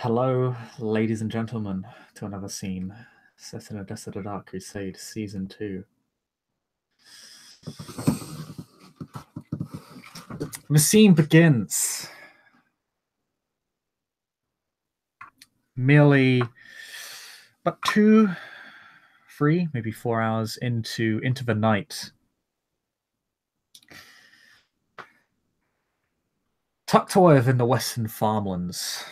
Hello, ladies and gentlemen, to another scene set in a Desert of Dark Crusade Season 2. The scene begins merely but 2, 3, maybe 4 hours into the night. Tucked away within the western farmlands.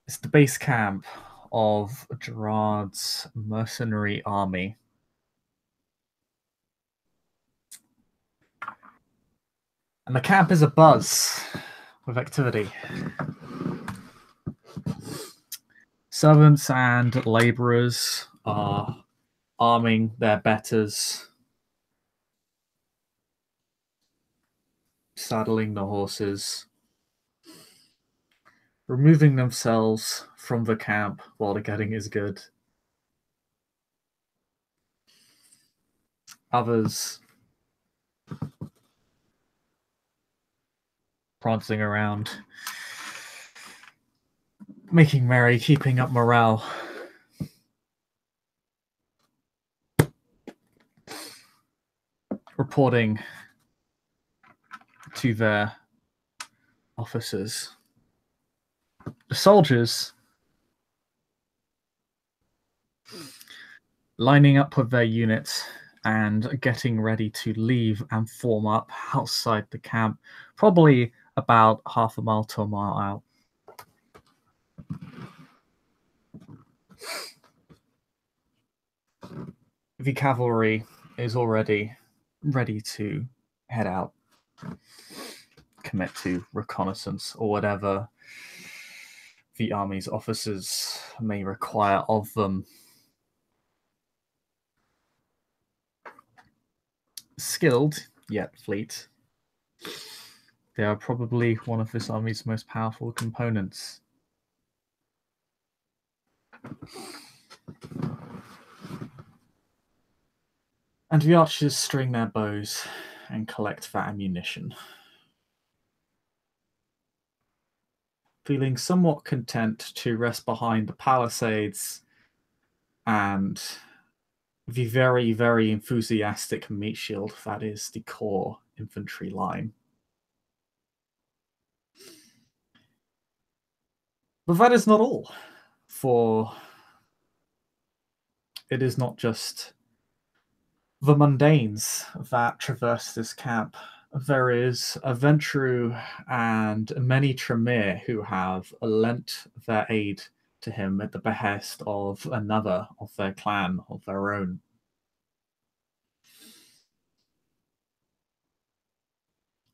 It's the base camp of Gerard's mercenary army. And the camp is abuzz with activity. Servants and labourers are arming their betters, saddling the horses, removing themselves from the camp while the getting is good. Others prancing around, making merry, keeping up morale. Reporting to their officers. The soldiers lining up with their units and getting ready to leave and form up outside the camp, probably about half a mile to a mile out. The cavalry is already ready to head out, commit to reconnaissance or whatever the army's officers may require of them. Skilled, yet fleet, they are probably one of this army's most powerful components. And the archers string their bows and collect their ammunition. Feeling somewhat content to rest behind the palisades and the very, very enthusiastic meat shield that is the core infantry line. But that is not all, for it is not just the mundanes that traverse this camp. There is a Ventru and many Tremere who have lent their aid to him at the behest of another of their clan of their own.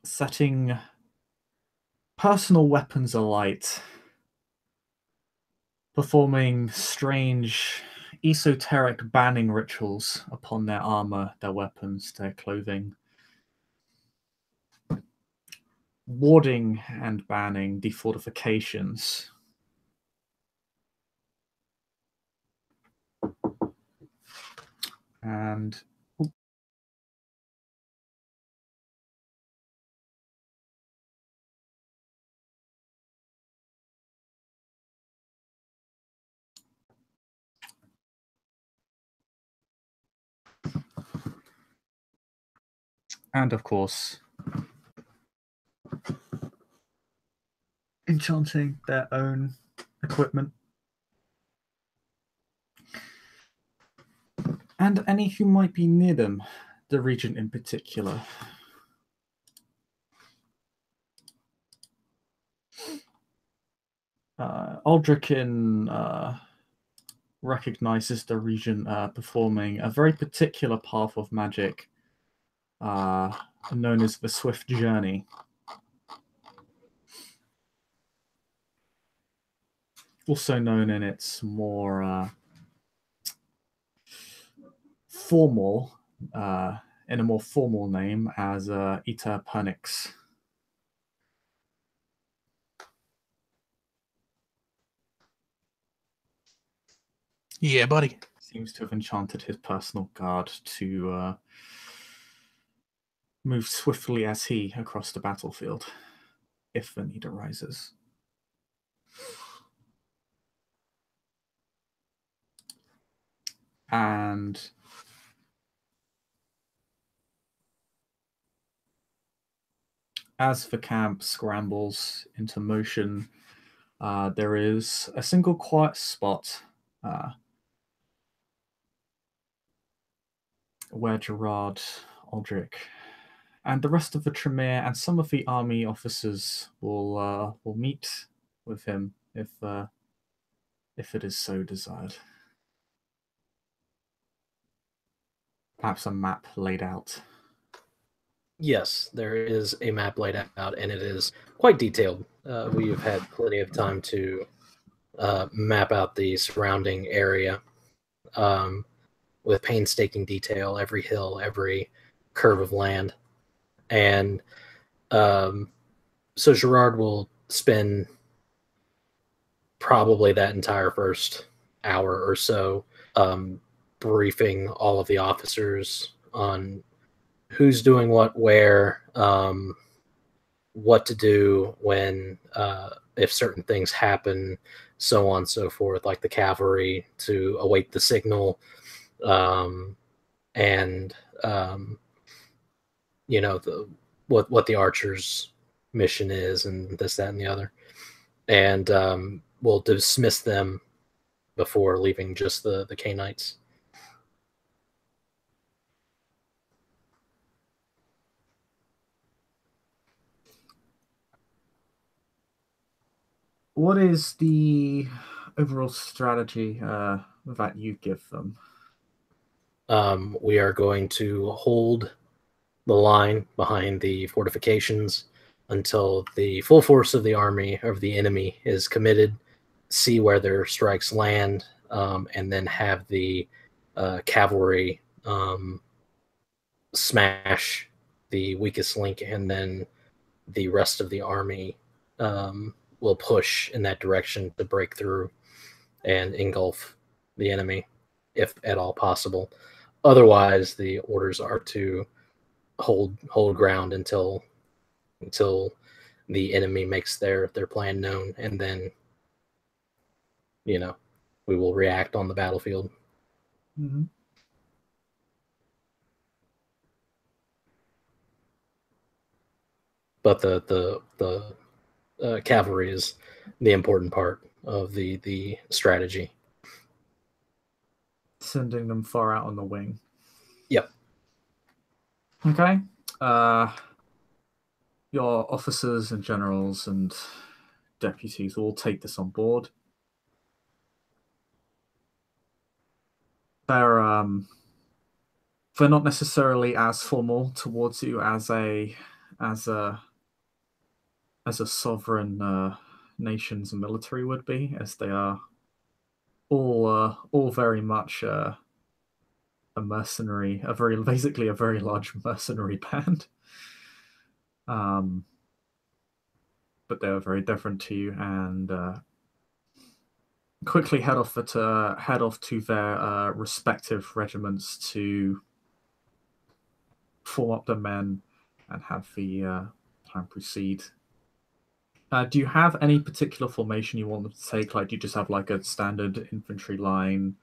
Setting personal weapons alight, performing strange esoteric banning rituals upon their armor, their weapons, their clothing, warding and banning the fortifications. And of course, enchanting their own equipment. And any who might be near them, the regent in particular. Aldrikin recognizes the regent performing a very particular path of magic known as the Swift Journey. Also known in its more formal, in a more formal name as Ita Pernix. Yeah, buddy. Seems to have enchanted his personal guard to move swiftly as he across the battlefield. if the need arises. And as the camp scrambles into motion, there is a single quiet spot where Gerard, Aldrich, and the rest of the Tremere and some of the army officers will meet with him if it is so desired. Perhaps a map laid out. Yes, there is a map laid out, and it is quite detailed. We have had plenty of time to map out the surrounding area with painstaking detail, every hill, every curve of land. And so Gerard will spend probably that entire first hour or so briefing all of the officers on who's doing what, where, what to do when, if certain things happen, so on and so forth, like the cavalry to await the signal, and what the archers' mission is, and this, that, and the other, and we'll dismiss them before leaving just the Cainites. What is the overall strategy that you give them? We are going to hold the line behind the fortifications until the full force of the army of the enemy is committed, see where their strikes land, and then have the cavalry smash the weakest link, and then the rest of the army will push in that direction to break through and engulf the enemy, if at all possible. Otherwise, the orders are to hold ground until the enemy makes their plan known, and then we will react on the battlefield. Mm-hmm. But the cavalry is the important part of the strategy. Sending them far out on the wing. Yep. Okay. Your officers and generals and deputies will take this on board. They're not necessarily as formal towards you as a sovereign nation's military would be, as they are all very much a mercenary, basically a very large mercenary band. But they are very different to you, and quickly head off to their respective regiments to form up the men and have the time proceed. Do you have any particular formation you want them to take? Like, do you just have like a standard infantry line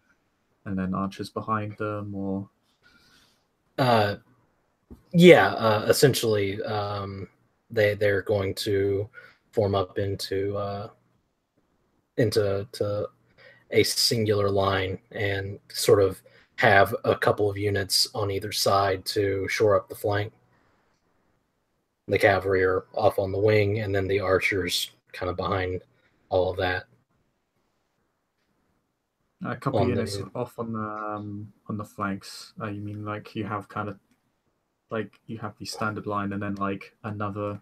and then archers behind them, or? Essentially, they're going to form up into a singular line and sort of have a couple of units on either side to shore up the flank. The cavalry are off on the wing, and then the archers kind of behind all of that. A couple of units off on the flanks. You mean like you have kind of like you have the standard line and then like another?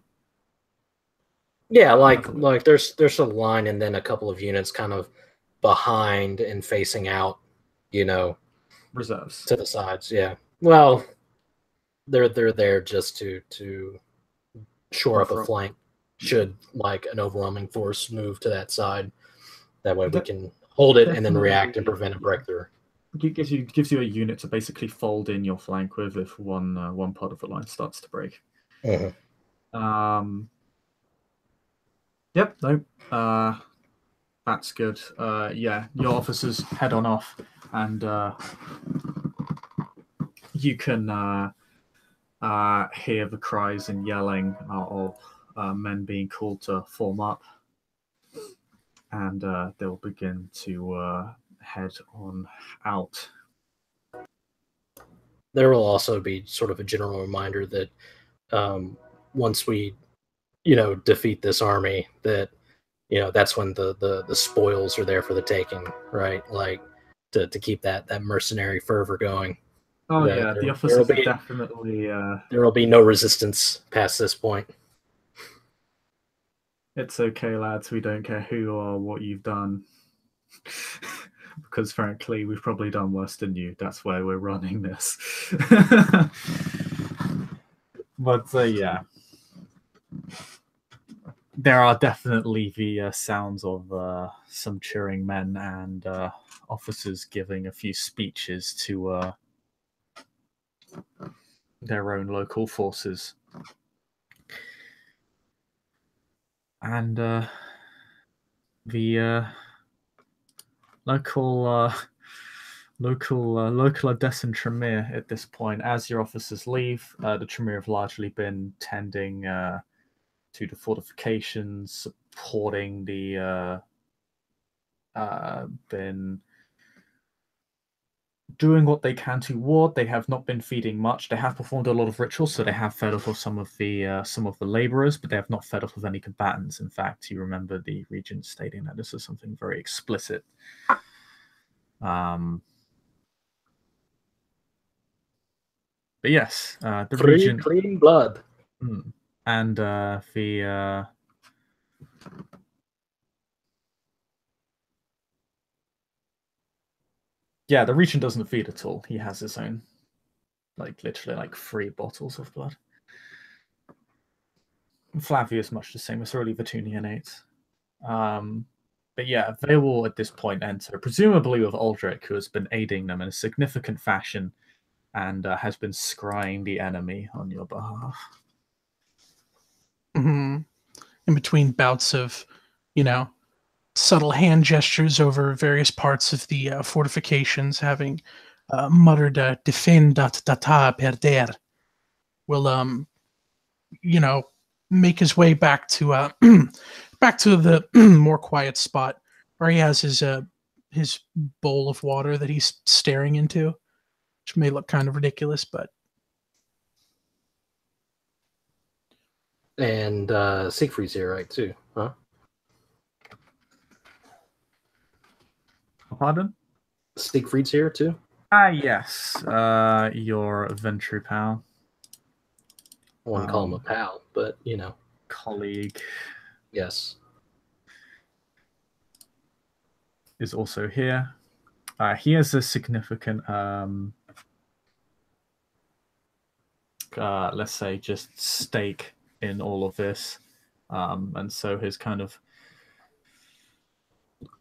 Yeah, like there's a line and then a couple of units kind of behind and facing out, reserves to the sides. Yeah. Well, they're there just to shore up a flank should like an overwhelming force move to that side. That way we can hold it and then react and prevent a breakthrough. It gives you a unit to basically fold in your flank with if one part of the line starts to break. Mm-hmm. Yep. No. That's good. Yeah, your officers head on off, and you can hear the cries and yelling of men being called to form up, and they'll begin to head on out. There will also be sort of a general reminder that once we, defeat this army, that that's when the spoils are there for the taking, right? Like to keep that mercenary fervor going. Oh That yeah, the there'll officers are be definitely. there will be no resistance past this point. It's okay, lads. We don't care who or what you've done. Because frankly, we've probably done worse than you. That's why we're running this. But yeah, there are definitely the sounds of some cheering men and officers giving a few speeches to their own local forces. And the local Odessan Tremere at this point, as your officers leave, the Tremere have largely been tending to the fortifications, supporting the been doing what they can to ward. They have not been feeding much. They have performed a lot of rituals, so they have fed off of some of the laborers, but they have not fed off of any combatants. In fact, you remember the regent stating that this is something very explicit. But yes, the Free, regent, clean blood. and the yeah, the regent doesn't feed at all. He has his own, like literally like 3 bottles of blood. Flavius much the same. It's already Vetunian 8. But yeah, they will at this point enter, presumably with Aldrich, who has been aiding them in a significant fashion and has been scrying the enemy on your behalf. Mm-hmm. In between bouts of, subtle hand gestures over various parts of the fortifications, having muttered "defendat data perder," will make his way back to back to the more quiet spot where he has his bowl of water that he's staring into, which may look kind of ridiculous, but And Siegfried's here, right, too, huh? Pardon? Siegfried's here, too? Yes. Your Ventru pal. I wouldn't call him a pal, but, colleague. Yes. Is also here. He has a significant, let's say, just stake in all of this. And so his kind of,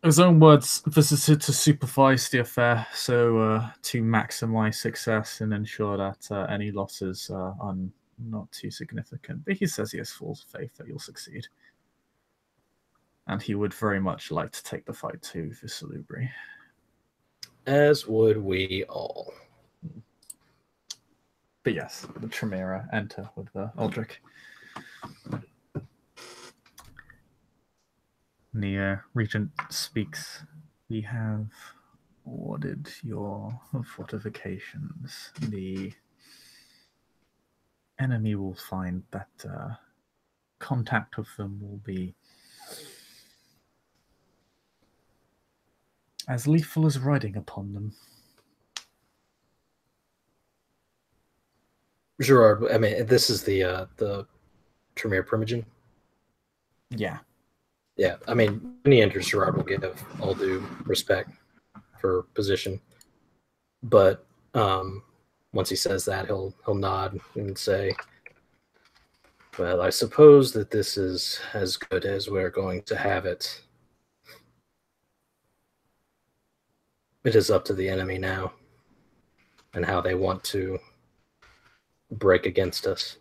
his own words, visited to supervise the affair, so to maximize success and ensure that any losses are not too significant. But he says he has full faith that you'll succeed. And he would very much like to take the fight to the Salubri. As would we all. But yes, the Tremere enter with Aldrich. The regent speaks. We have ordered your fortifications. The enemy will find that contact with them will be as lethal as riding upon them. Gerard, I mean, this is the Tremere Primogen? Yeah. Yeah, I mean, when he enters, Gerard will give all due respect for position. But once he says that, he'll nod and say, well, I suppose that this is as good as we're going to have it. It is up to the enemy now and how they want to break against us.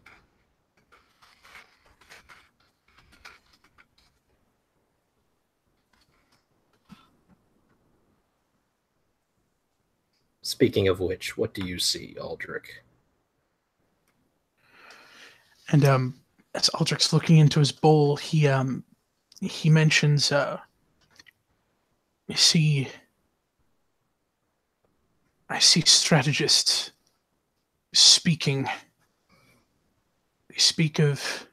Speaking of which, what do you see, Aldrich? And as Aldrich's looking into his bowl, he mentions, "You I see strategists speaking. They speak of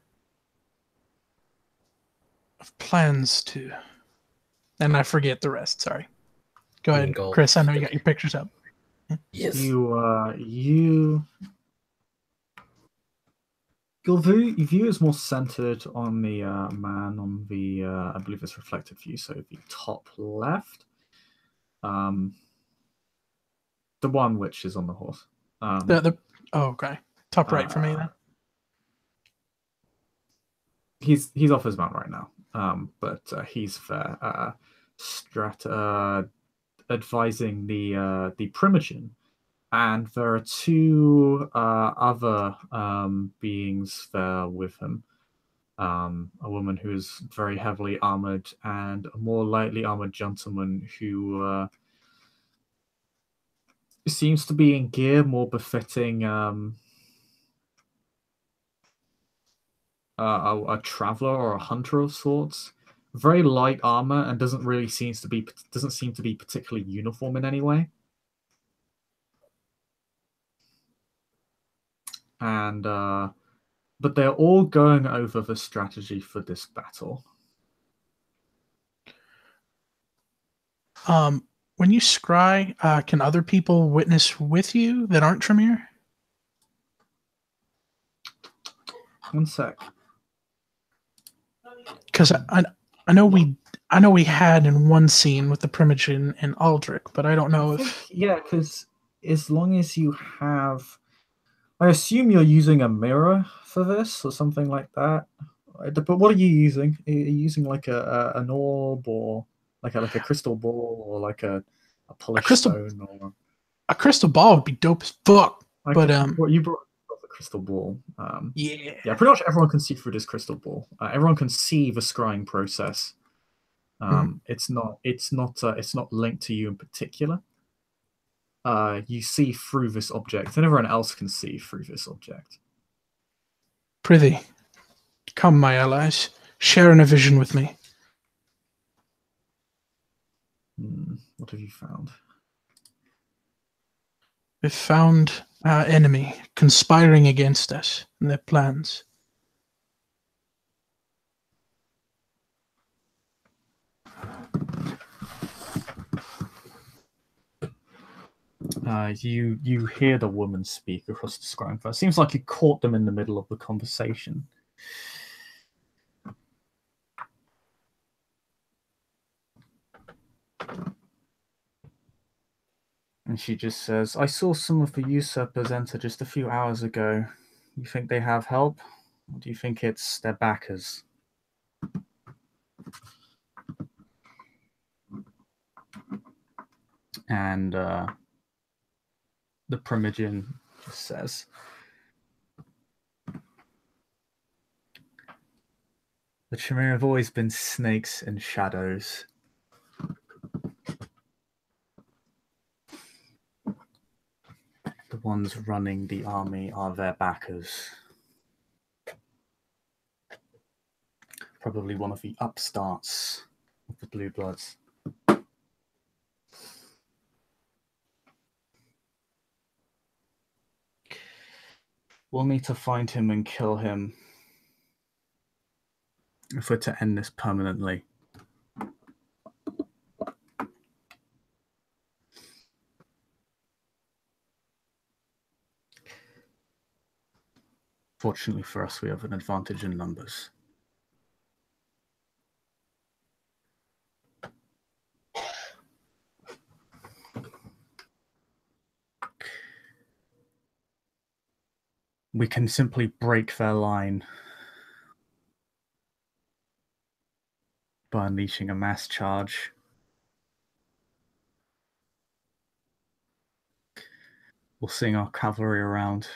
plans to," and I forget the rest. Sorry. Go ahead, Engulf Chris. I know you got your pictures up. Yes. Your view is more centered on the man on the, I believe it's reflected view, so the top left. The one which is on the horse. Okay. Top right for me then. He's off his mount right now, but he's there, advising the Primogen. And there are two other beings there with him. A woman who is very heavily armored and a more lightly armored gentleman who seems to be in gear more befitting a traveler or a hunter of sorts. Very light armor and doesn't seem to be particularly uniform in any way. And but they're all going over the strategy for this battle. When you scry, can other people witness with you that aren't Tremere? One sec. Because I know we had in one scene with the Primogen and Aldrich, but I don't know if because as long as you have, I assume you're using a mirror for this or something like that. But what are you using? Are you using like an orb or like a crystal ball or like a polished stone or a crystal ball would be dope as fuck. But what you brought a crystal ball. Yeah, pretty much everyone can see through this crystal ball. Everyone can see the scrying process. It's not linked to you in particular. You see through this object, and everyone else can see through this object. Prithee, come, my allies, share in a vision with me. What have you found? We've found our enemy conspiring against us and their plans. You hear the woman speak across the scrying first. Seems like you caught them in the middle of the conversation. And she just says, "I saw some of the usurpers enter just a few hours ago. You think they have help? Or do you think it's their backers?" And the Primogen just says, "The Tremere have always been snakes and shadows. The ones running the army are their backers. Probably one of the upstarts of the Blue Bloods." We'll need to find him and kill him if we're to end this permanently. Fortunately for us, we have an advantage in numbers. We can simply break their line by unleashing a mass charge. We'll sing our cavalry around,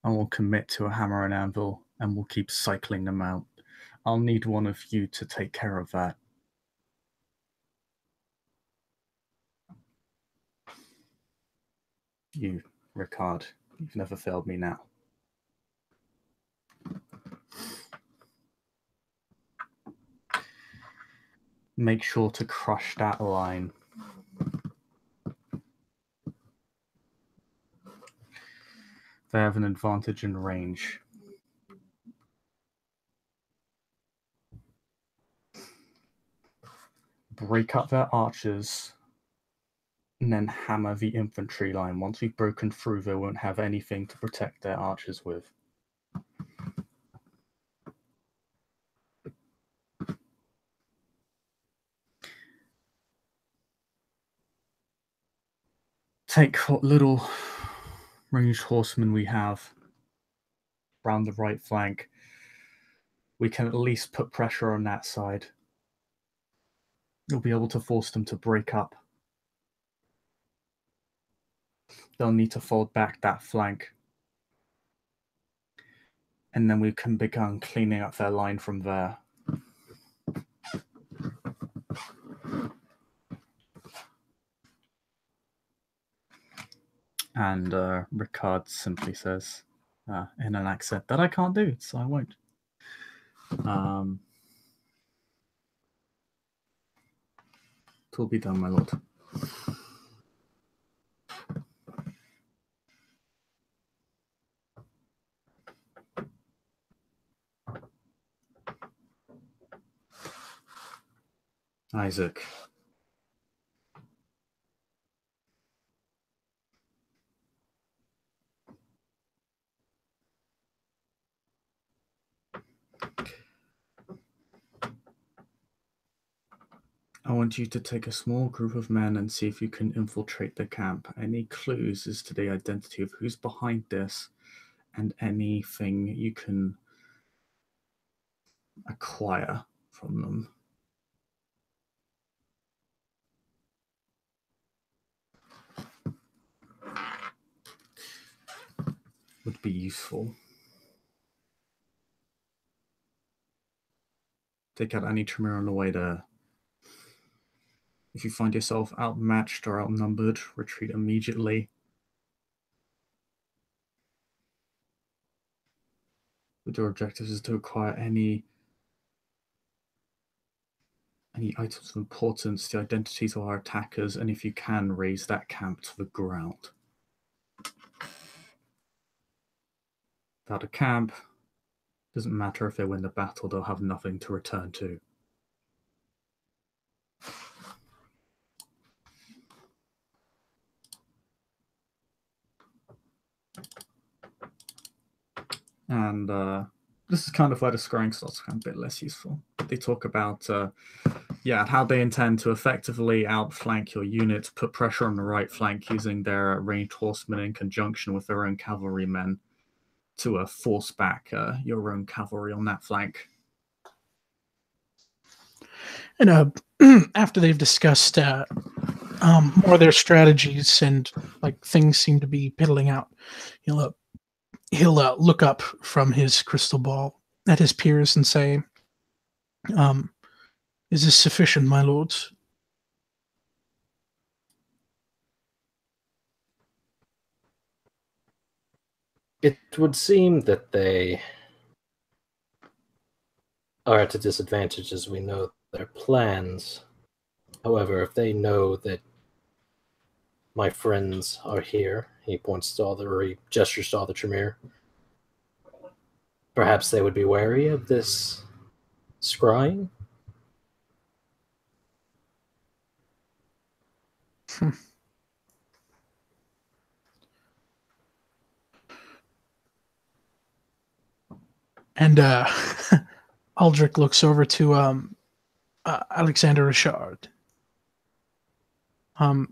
and we'll commit to a hammer and anvil, and we'll keep cycling them out. I'll need one of you to take care of that. You, Ricard, you've never failed me now. Make sure to crush that line. They have an advantage in range. Break up their archers and then hammer the infantry line. Once we've broken through, they won't have anything to protect their archers with. Take what little ranged horsemen we have round the right flank. We can at least put pressure on that side. You'll be able to force them to break up. They'll need to fold back that flank. And then we can begin cleaning up their line from there. And Ricard simply says, in an accent that I can't do, so I won't. It'll be done, my lord. Isaac. I want you to take a small group of men and see if you can infiltrate the camp. Any clues as to the identity of who's behind this and anything you can acquire from them. Would be useful. Take out any Tremere on the way there. If you find yourself outmatched or outnumbered, retreat immediately. With your objectives is to acquire any items of importance, the identities of our attackers, and if you can, raise that camp to the ground. Without a camp, doesn't matter if they win the battle, they'll have nothing to return to. And this is kind of where the scrying starts to become a bit less useful. They talk about how they intend to effectively outflank your units, put pressure on the right flank using their ranged horsemen in conjunction with their own cavalrymen to force back your own cavalry on that flank. And after they've discussed more of their strategies and like things seem to be piddling out, he'll look up from his crystal ball at his peers and say, "Is this sufficient, my lords?" It would seem that they are at a disadvantage as we know their plans. However, if they know that my friends are here, he gestures to all the Tremere, perhaps they would be wary of this scrying? And Aldrich looks over to Alexander Richard and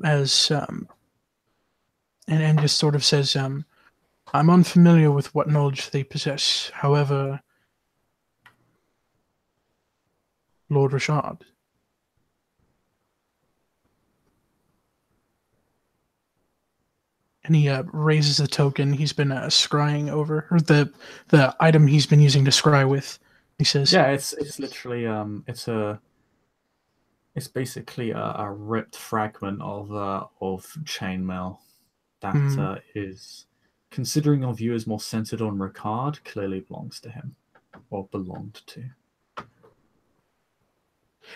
just sort of says, "I'm unfamiliar with what knowledge they possess. However, Lord Richard." And he raises the token he's been scrying over, or the item he's been using to scry with. He says, "Yeah, it's literally it's basically a ripped fragment of chainmail that is, considering your view is more centered on Ricard, clearly belongs to him, or belonged to.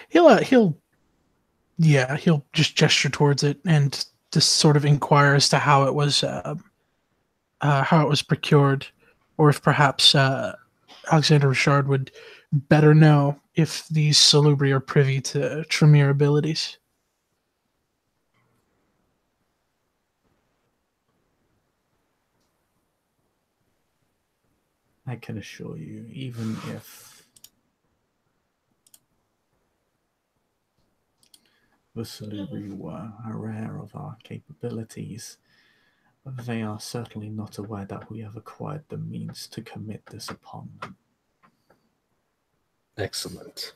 He'll just gesture towards it and just sort of inquire as to how it was procured, or if perhaps Alexander Richard would better know if these Salubri are privy to Tremere abilities. I can assure you, even if the Salubri were aware of our capabilities, they are certainly not aware that we have acquired the means to commit this upon them. Excellent.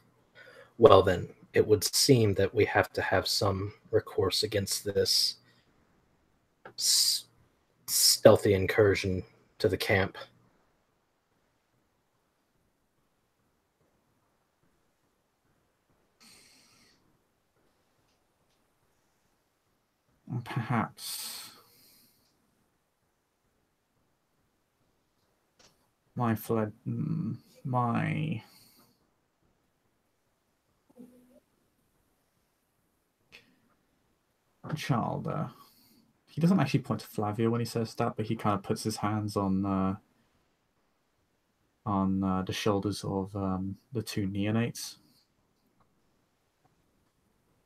Well then, it would seem that we have to have some recourse against this stealthy incursion to the camp. Perhaps my child, he doesn't actually point to Flavia when he says that, but he kind of puts his hands on the shoulders of the two neonates,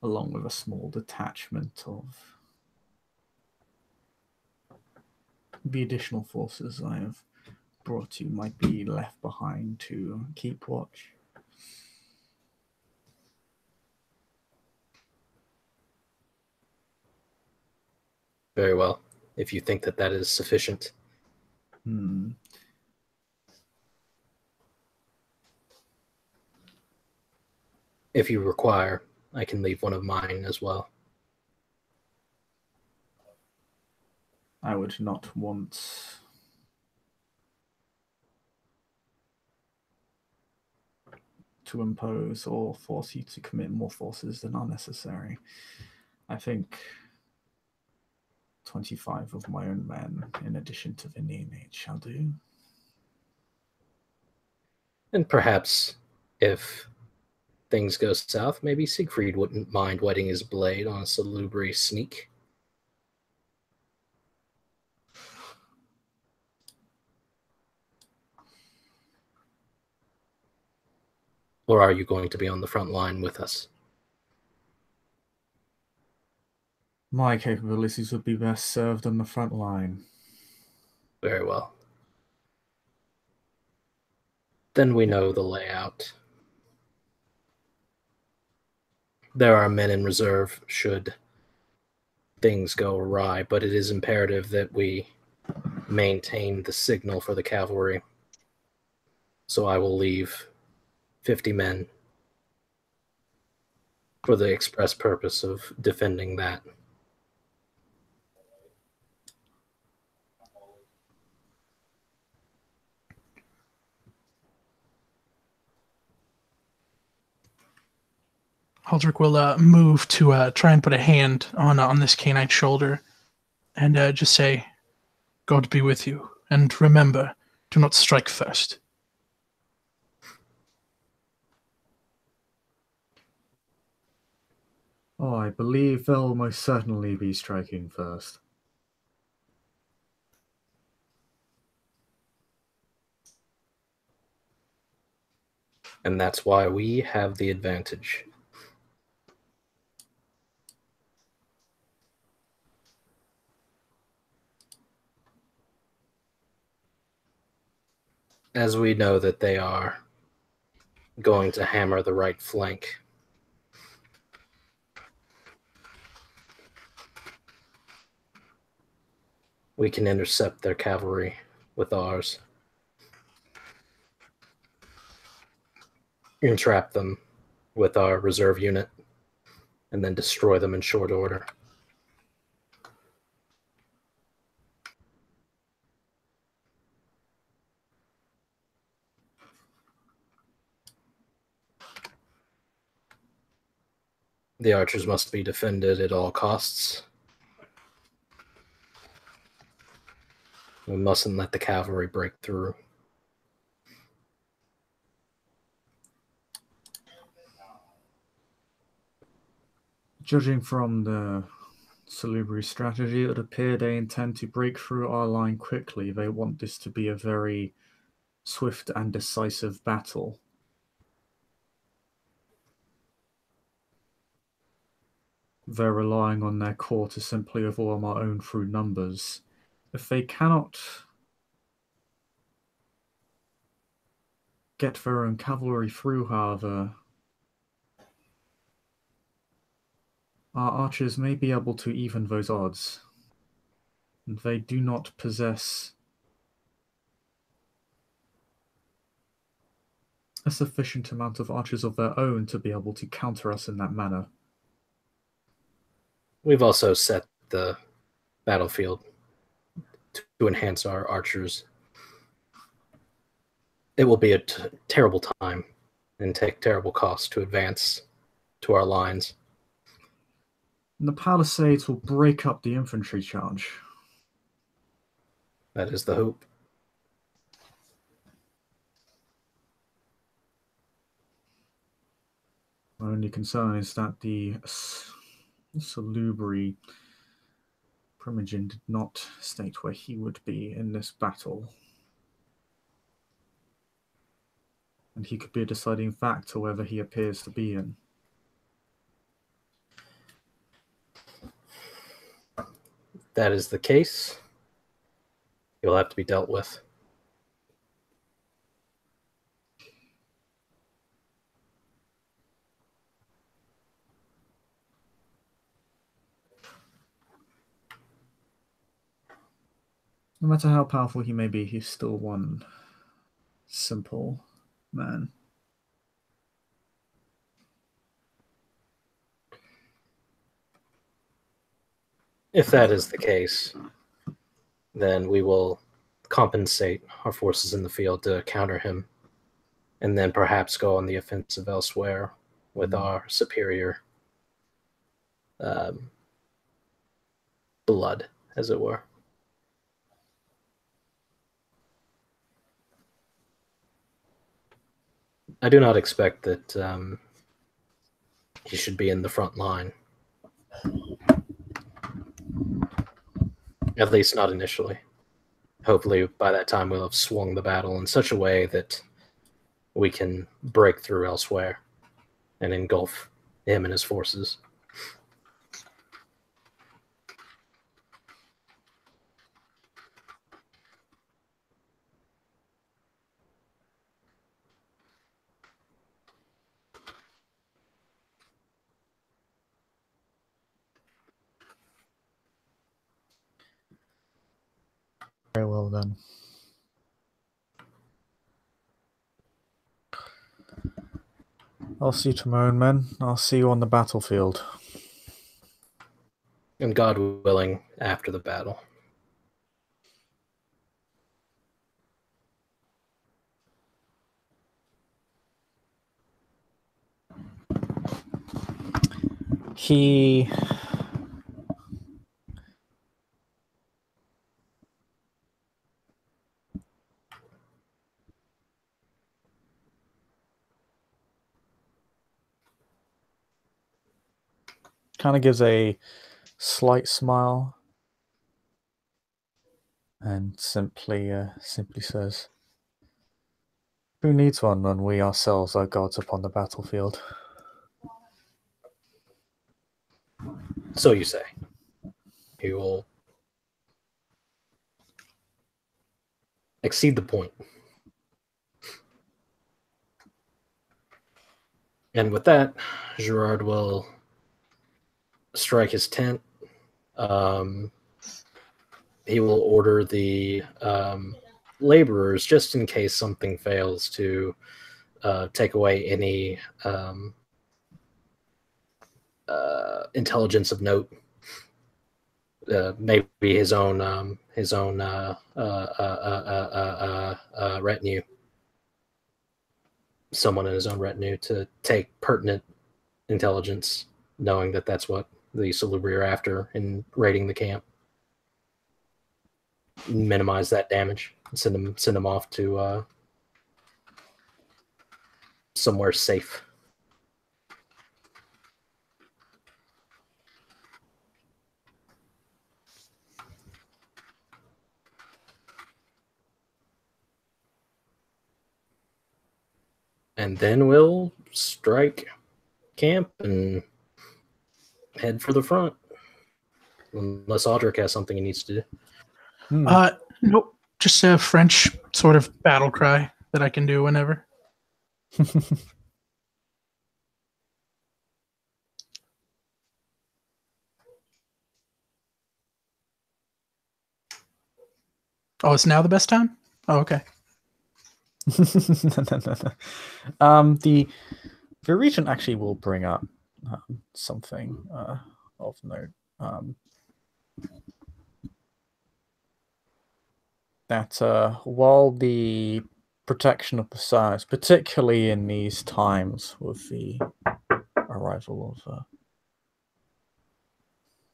along with a small detachment of the additional forces I have brought you might be left behind to keep watch. Very well, if you think that that is sufficient. If you require, I can leave one of mine as well. I would not want to impose or force you to commit more forces than are necessary. I think 25 of my own men, in addition to the neonate, shall do. And perhaps, if things go south, maybe Siegfried wouldn't mind wetting his blade on a Salubri sneak. Or are you going to be on the front line with us? My capabilities would be best served on the front line. Very well. Then we know the layout. There are men in reserve should things go awry, but it is imperative that we maintain the signal for the cavalry. So I will leave 50 men for the express purpose of defending that. Haldrick will move to try and put a hand on this canine shoulder and just say, God be with you. And remember, do not strike first. Oh, I believe they'll most certainly be striking first. And that's why we have the advantage. As we know that they are going to hammer the right flank. We can intercept their cavalry with ours. Entrap them with our reserve unit, and then destroy them in short order. The archers must be defended at all costs. We mustn't let the cavalry break through. Judging from the Salubri strategy, it would appear they intend to break through our line quickly. They want this to be a very swift and decisive battle. They're relying on their corps to simply overwhelm our own through numbers. If they cannot get their own cavalry through, however, our archers may be able to even those odds. And they do not possess a sufficient amount of archers of their own to be able to counter us in that manner. We've also set the battlefield to enhance our archers. It will be a terrible time and take terrible cost to advance to our lines. And the palisades will break up the infantry charge. That is the hope. My only concern is that the Salubri Primogen did not state where he would be in this battle. And he could be a deciding factor whether he appears to be in. If that is the case, he will have to be dealt with. No matter how powerful he may be, he's still one simple man. If that is the case, then we will compensate our forces in the field to counter him, and then perhaps go on the offensive elsewhere with our superior blood, as it were. I do not expect that he should be in the front line. At least not initially. Hopefully by that time we'll have swung the battle in such a way that we can break through elsewhere and engulf him and his forces. Very well then. I'll see you tomorrow, men. I'll see you on the battlefield. And God willing, after the battle. He kind of gives a slight smile and simply says, "Who needs one when we ourselves are gods upon the battlefield?" So you say. He will exceed the point. And with that, Gerard will strike his tent. He will order the laborers, just in case something fails, to take away any intelligence of note. Maybe his own retinue. Someone in his own retinue to take pertinent intelligence, knowing that that's what the Salubri are after in raiding the camp. minimize that damage. Send them off to somewhere safe. And then we'll strike camp and head for the front. Unless Audric has something he needs to do. Nope. Just a French sort of battle cry that I can do whenever. Oh, it's now the best time? Oh, okay. No. The regent actually will bring up something of note. That while the protection of the size, particularly in these times with the arrival of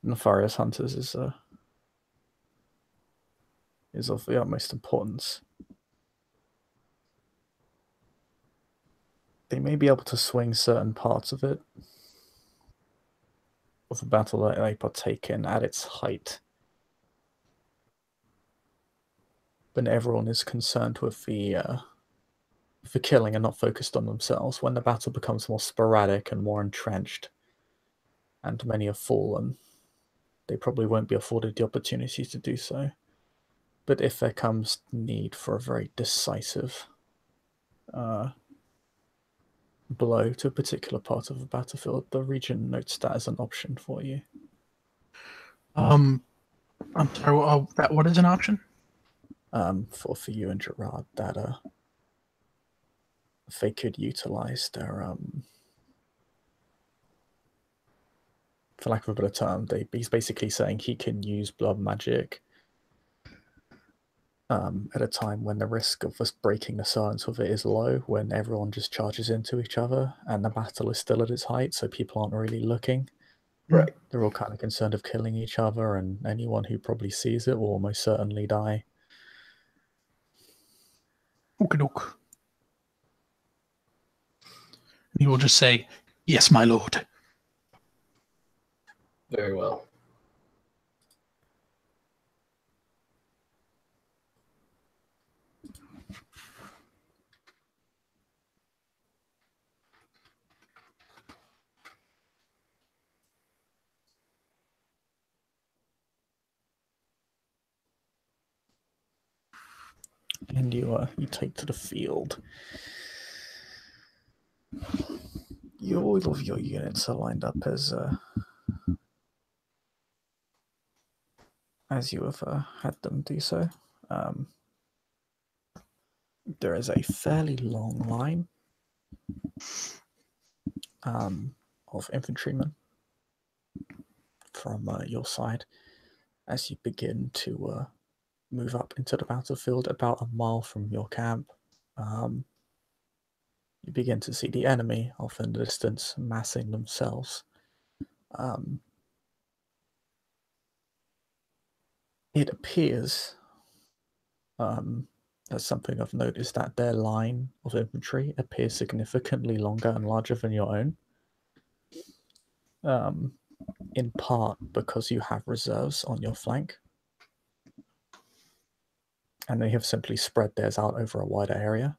nefarious hunters, is of the utmost importance. They may be able to swing certain parts of it, of the battle that they partake in at its height. When everyone is concerned with the killing and not focused on themselves, when the battle becomes more sporadic and more entrenched, and many have fallen, they probably won't be afforded the opportunity to do so. But if there comes need for a very decisive blow to a particular part of the battlefield, the Regent notes that as an option for you. I'm sorry, what is an option? For you and Gerard, that if they could utilize their for lack of a better term, he's basically saying he can use blood magic at a time when the risk of us breaking the silence of it is low, when everyone just charges into each other and the battle is still at its height, so people aren't really looking. Right. They're all kind of concerned of killing each other, and anyone who probably sees it will almost certainly die. Okey-doke. He will just say, "Yes, my lord." Very well. And you take to the field. All of your units are lined up as you have had them do so. There is a fairly long line of infantrymen from your side as you begin to move up into the battlefield about a mile from your camp. You begin to see the enemy off in the distance massing themselves. It appears as something I've noticed that their line of infantry appears significantly longer and larger than your own. In part because you have reserves on your flank. And they have simply spread theirs out over a wider area.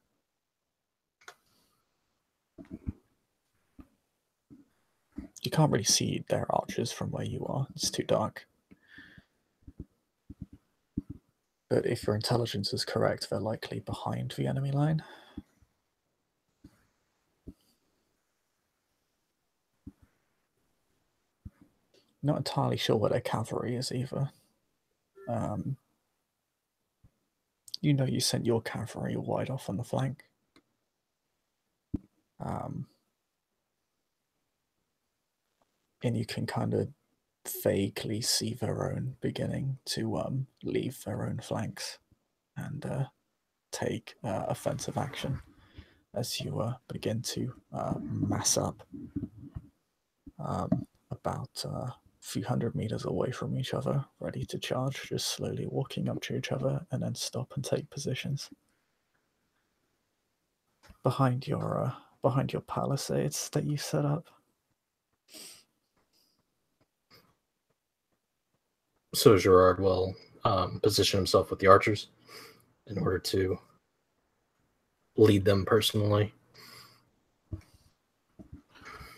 You can't really see their archers from where you are. It's too dark. But if your intelligence is correct, they're likely behind the enemy line. Not entirely sure where their cavalry is either. You know you sent your cavalry wide off on the flank. And you can kind of vaguely see their own beginning to leave their own flanks and take offensive action as you begin to mass up about few hundred meters away from each other, ready to charge, just slowly walking up to each other and then stop and take positions. Behind your palisades that you set up. So Gerard will position himself with the archers in order to lead them personally.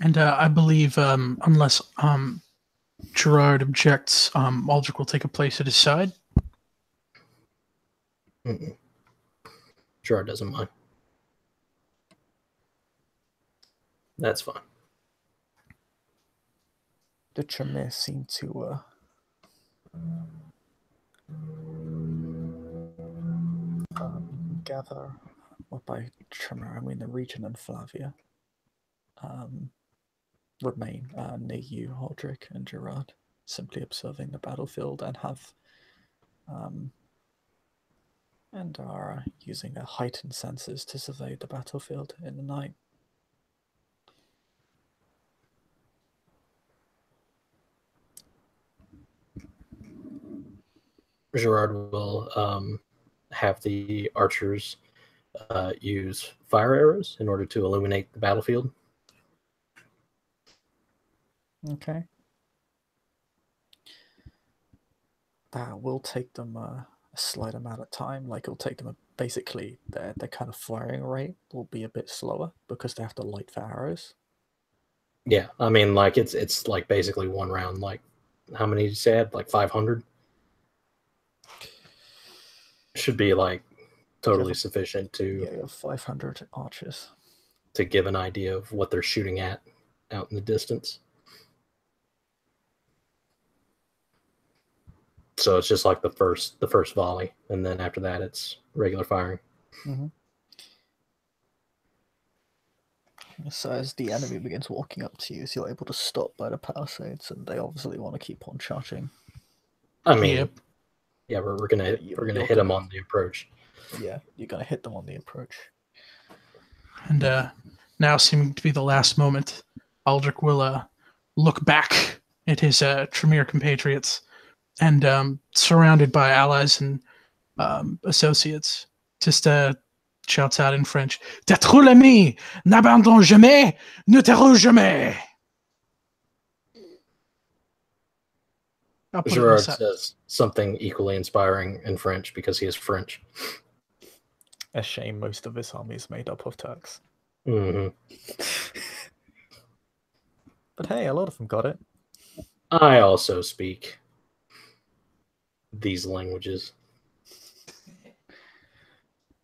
And I believe, unless Gerard objects, Aldrich will take a place at his side. Mm-mm. Gerard doesn't mind. That's fine. The Tremere seem to gather, well, by Tremere I mean the region and Flavia, remain near you, Aldrich and Gerard, simply observing the battlefield and have and are using their heightened senses to survey the battlefield in the night. Gerard will have the archers use fire arrows in order to illuminate the battlefield. Okay. That will take them a slight amount of time. Like, it'll take them basically their kind of firing rate will be a bit slower because they have to light the arrows. Yeah, I mean, like it's like basically one round. Like, how many did you say? Like 500. Should be like totally sufficient to you have 500 archers to give an idea of what they're shooting at out in the distance. So it's just like the first volley, and then after that it's regular firing. Mm-hmm. So as the enemy begins walking up to you, so you're able to stop by the palisades, and they obviously want to keep on charging. I mean, yeah, we're gonna hit them on the approach. Yeah, you're gonna hit them on the approach. And now, seeming to be the last moment, Aldrich will look back at his Tremere compatriots, and surrounded by allies and associates, just shouts out in French, "T'être l'ami, n'abandonne jamais, ne t'arrête jamais." Gerard says something equally inspiring in French because he is French. A shame most of his army is made up of Turks. Mm-hmm. But hey, a lot of them got it. I also speak these languages.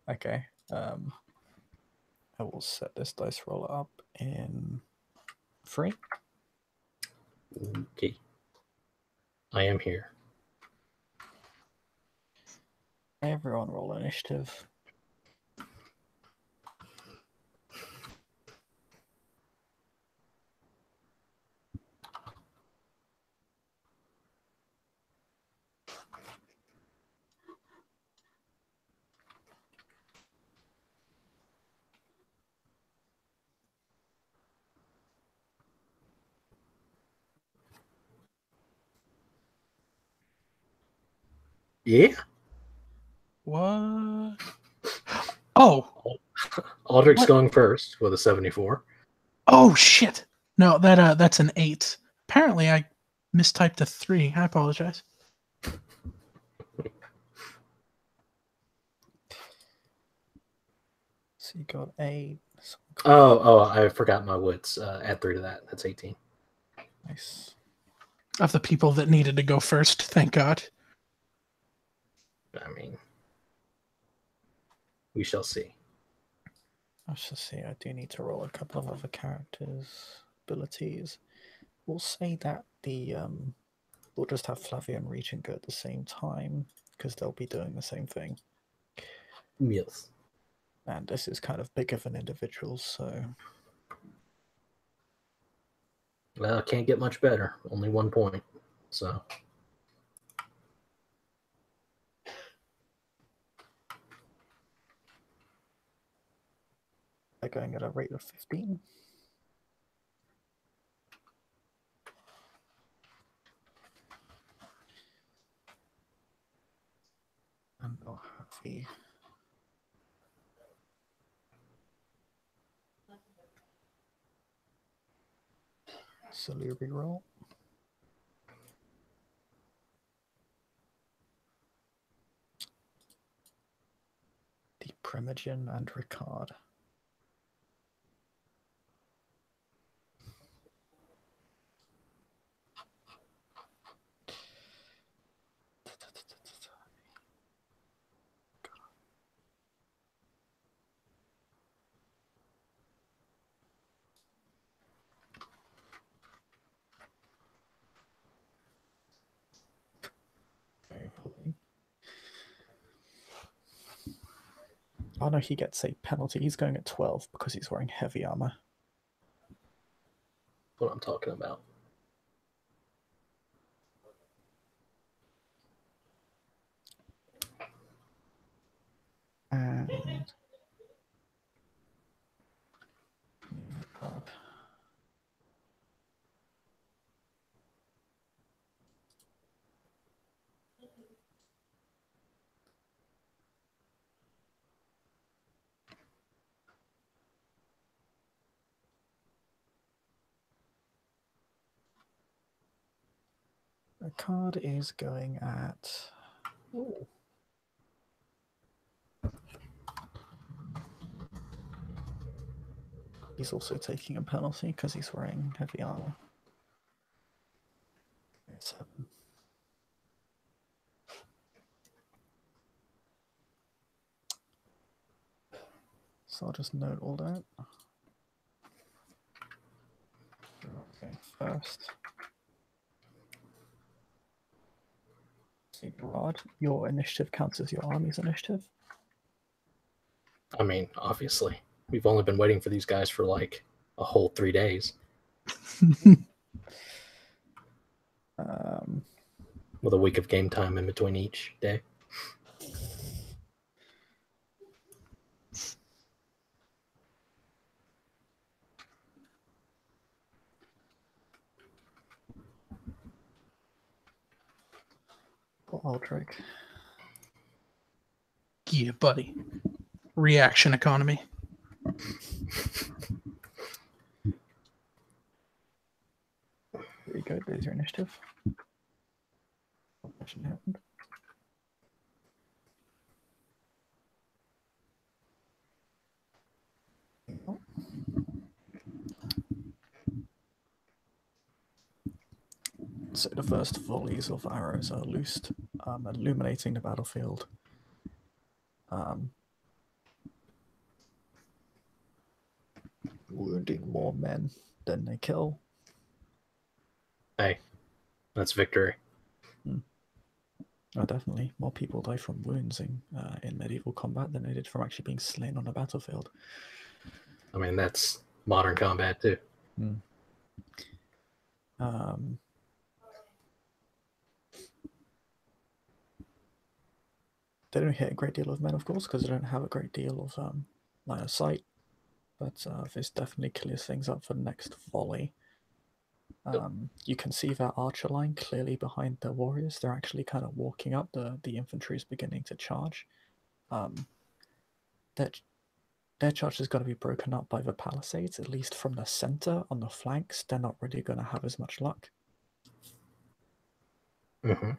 Okay. I will set this dice roller up in 3. Okay. I am here. Everyone roll initiative. Yeah. What? Oh, Aldrich's going first with a 74. Oh shit! No, that's an 8. Apparently, I mistyped a 3. I apologize. So you got 8. Oh, I forgot my wits. Add 3 to that. That's 18. Nice. Of the people that needed to go first, thank God. I mean, we shall see. I shall see. I do need to roll a couple of other characters' abilities. We'll say that we'll just have Flavia and Regent go at the same time because they'll be doing the same thing. Yes. And this is kind of bigger than individuals, so. Well, it can't get much better. Only 1 point. So. They're going at a rate of 15. see. Salubri roll. The Primogen and Ricard. Oh no, he gets a penalty. He's going at 12 because he's wearing heavy armor. What I'm talking about. And the card is going at. Ooh. He's also taking a penalty because he's wearing heavy armor. 7. So I'll just note all that. Okay, first. Gerard, your initiative counts as your army's initiative. I mean, obviously. We've only been waiting for these guys for like a whole 3 days. With a week of game time in between each day. Aldrich. Yeah, buddy. Reaction economy. There you go, there's your initiative. What should happen? Oh. So the first volleys of arrows are loosed, illuminating the battlefield. Wounding more men than they kill. Hey, that's victory. Oh, definitely. More people die from wounds in medieval combat than they did from actually being slain on a battlefield. I mean, that's modern combat too. They don't hit a great deal of men, of course, because they don't have a great deal of line of sight. But this definitely clears things up for the next volley. You can see that archer line clearly behind the warriors. They're actually kind of walking up. The infantry is beginning to charge. Their charge is going to be broken up by the palisades, at least from the center. On the flanks, they're not really going to have as much luck. But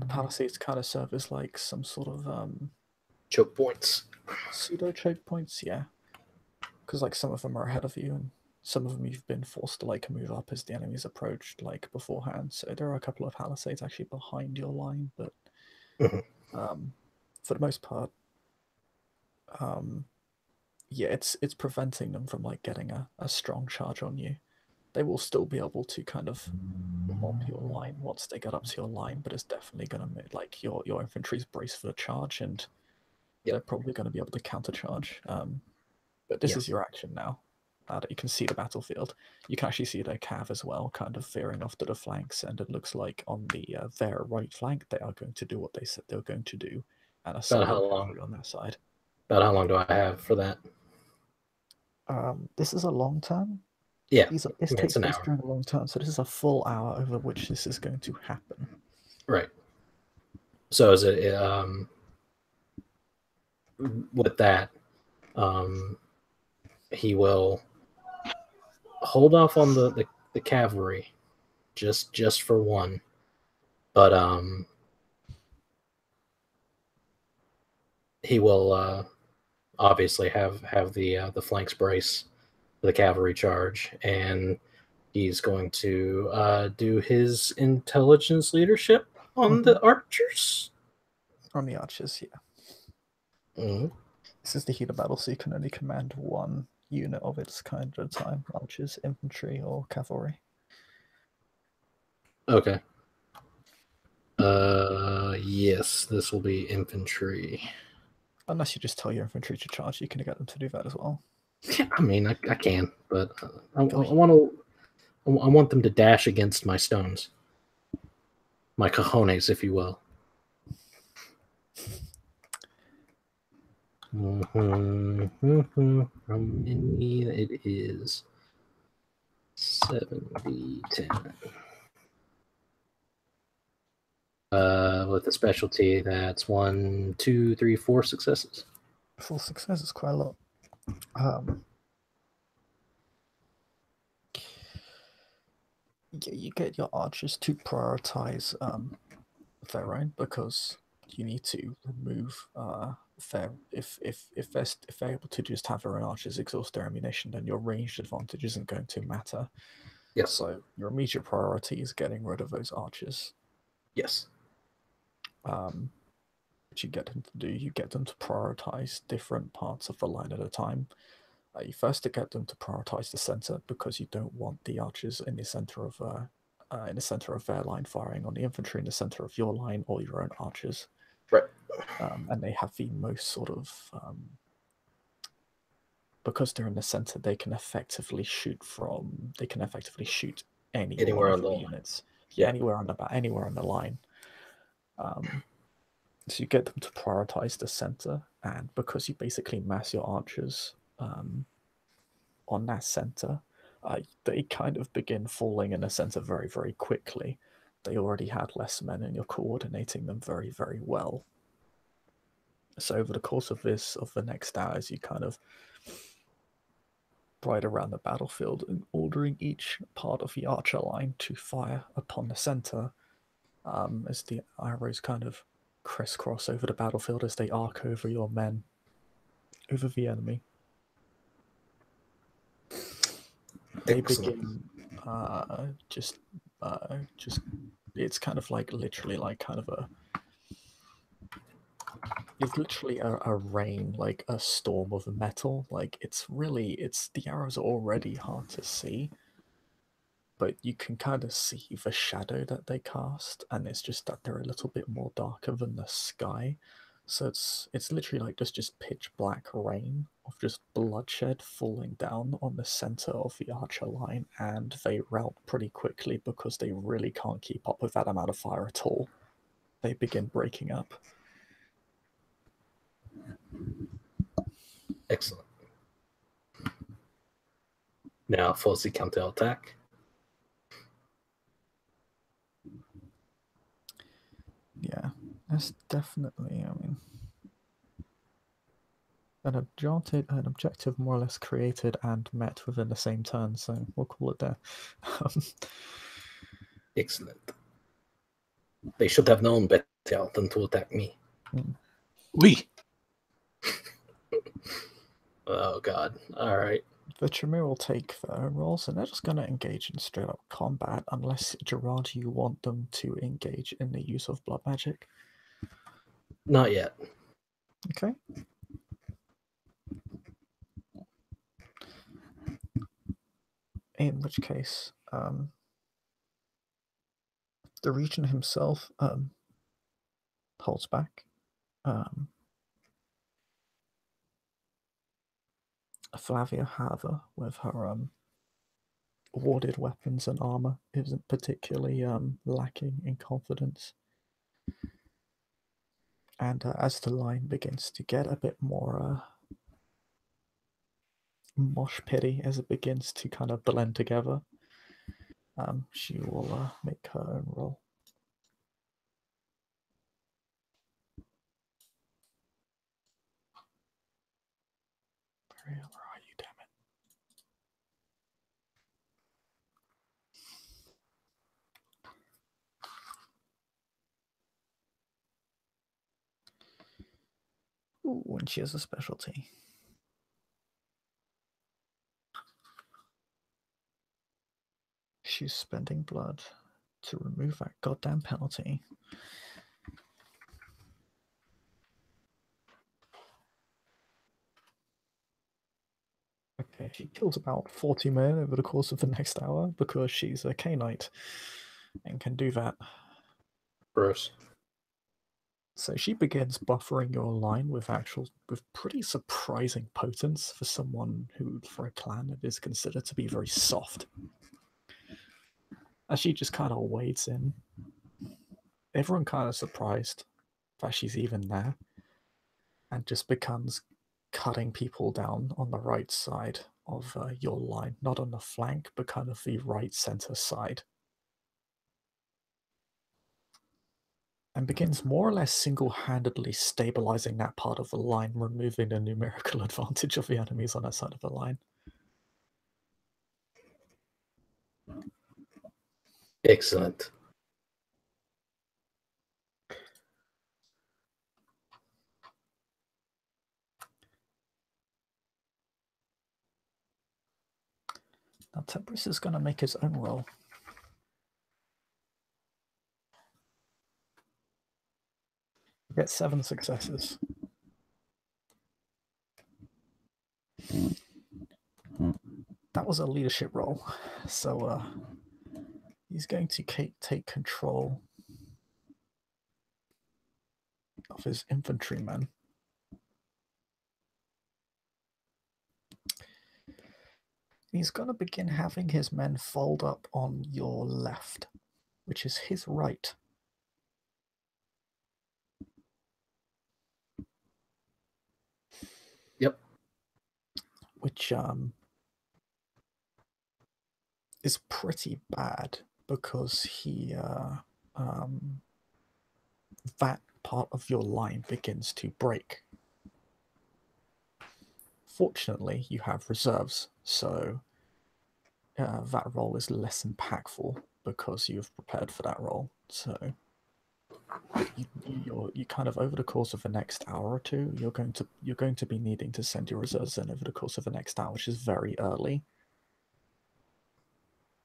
the palisades kind of serve as like some sort of choke points. Pseudo choke points, yeah. Because like some of them are ahead of you, and some of them you've been forced to like move up as the enemy's approached like beforehand. So there are a couple of palisades actually behind your line, but for the most part, yeah, it's preventing them from like getting a strong charge on you. They will still be able to kind of mob your line once they get up to your line, but it's definitely going to make like your infantry's brace for the charge, and they're probably going to be able to countercharge. But this is your action now. You can see the battlefield. You can actually see their cav as well, kind of veering off to the flanks, and it looks like on the their right flank they are going to do what they said they were going to do, and About how long on their side. About how long do I have for that? This is a long turn. Yeah, This takes place during a long turn, so this is a full hour over which this is going to happen. Right. So is it with that, he will hold off on the cavalry just for one, but he will obviously have the flanks brace for the cavalry charge, and he's going to do his intelligence leadership on the archers. On the archers, yeah. Mm-hmm. This is the heat of battle, so you can only command one unit of its kind at a time: archers, infantry, or cavalry. Okay. Yes, this will be infantry. Unless you just tell your infantry to charge, you can get them to do that as well. Yeah, I mean, I can, but I want them to dash against my stones, my cojones, if you will. How many? It is 7d10. With a specialty, that's 1, 2, 3, 4 successes. 4 successes, quite a lot. You get your archers to prioritize their own, because you need to remove if they're able to just have their own archers exhaust their ammunition, then your ranged advantage isn't going to matter. Yes. So your immediate priority is getting rid of those archers. Yes. What you get them to do, you get them to prioritize different parts of the line at a time. You first to get them to prioritize the center, because you don't want the archers in the center of their line firing on the infantry in the center of your line or your own archers. Right. And they have the most sort of because they're in the center, they can effectively shoot anywhere on the units. Yeah, anywhere on the line. So you get them to prioritize the center, and because you basically mass your archers on that center, they kind of begin falling in a center very, very quickly. They already had less men, and you're coordinating them very, very well. So over the course of the next hours, you kind of ride around the battlefield and ordering each part of the archer line to fire upon the center, as the arrows kind of crisscross over the battlefield as they arc over your men, over the enemy. They begin just it's kind of like literally like kind of a it's literally a rain, like a storm of metal. Like it's the arrows are already hard to see, but you can kind of see the shadow that they cast, and it's just that they're a little bit more darker than the sky. So it's literally like just pitch black rain of just bloodshed falling down on the center of the archer line, and they rout pretty quickly because they really can't keep up with that amount of fire at all. They begin breaking up. Excellent. Now force the counter-attack. Yeah, that's definitely, an objective more or less created and met within the same turn, so we'll call it there. Excellent. They should have known better than to attack me. We. Oh god. Alright. The Tremere will take their own rolls, and they're just going to engage in straight up combat, unless, Gerard, you want them to engage in the use of blood magic. Not yet. Okay. In which case, the Regent himself holds back. Flavia, however, with her warded weapons and armor, isn't particularly lacking in confidence. And as the line begins to get a bit more mosh pitty, as it begins to kind of blend together, she will make her own roll. Where are you, damn it? Ooh, and she has a specialty. She's spending blood to remove that goddamn penalty. Okay, she kills about 40 men over the course of the next hour because she's a K-Knight and can do that. Gross. So she begins buffering your line with pretty surprising potence for someone who, for a clan, it is considered to be very soft. As she just kind of wades in, everyone kind of surprised that she's even there, and just becomes cutting people down on the right side of your line, not on the flank, but kind of the right center side. And begins more or less single-handedly stabilizing that part of the line, removing the numerical advantage of the enemies on that side of the line. Excellent. Now Temperance is going to make his own roll. Get 7 successes. That was a leadership roll, so he's going to take control of his infantrymen. He's going to begin having his men fold up on your left, which is his right. Yep. Which is pretty bad because that part of your line begins to break. Fortunately, you have reserves, so that roll is less impactful because you've prepared for that roll. So you kind of, over the course of the next hour or two, you're going to be needing to send your reserves in over the course of the next hour, which is very early.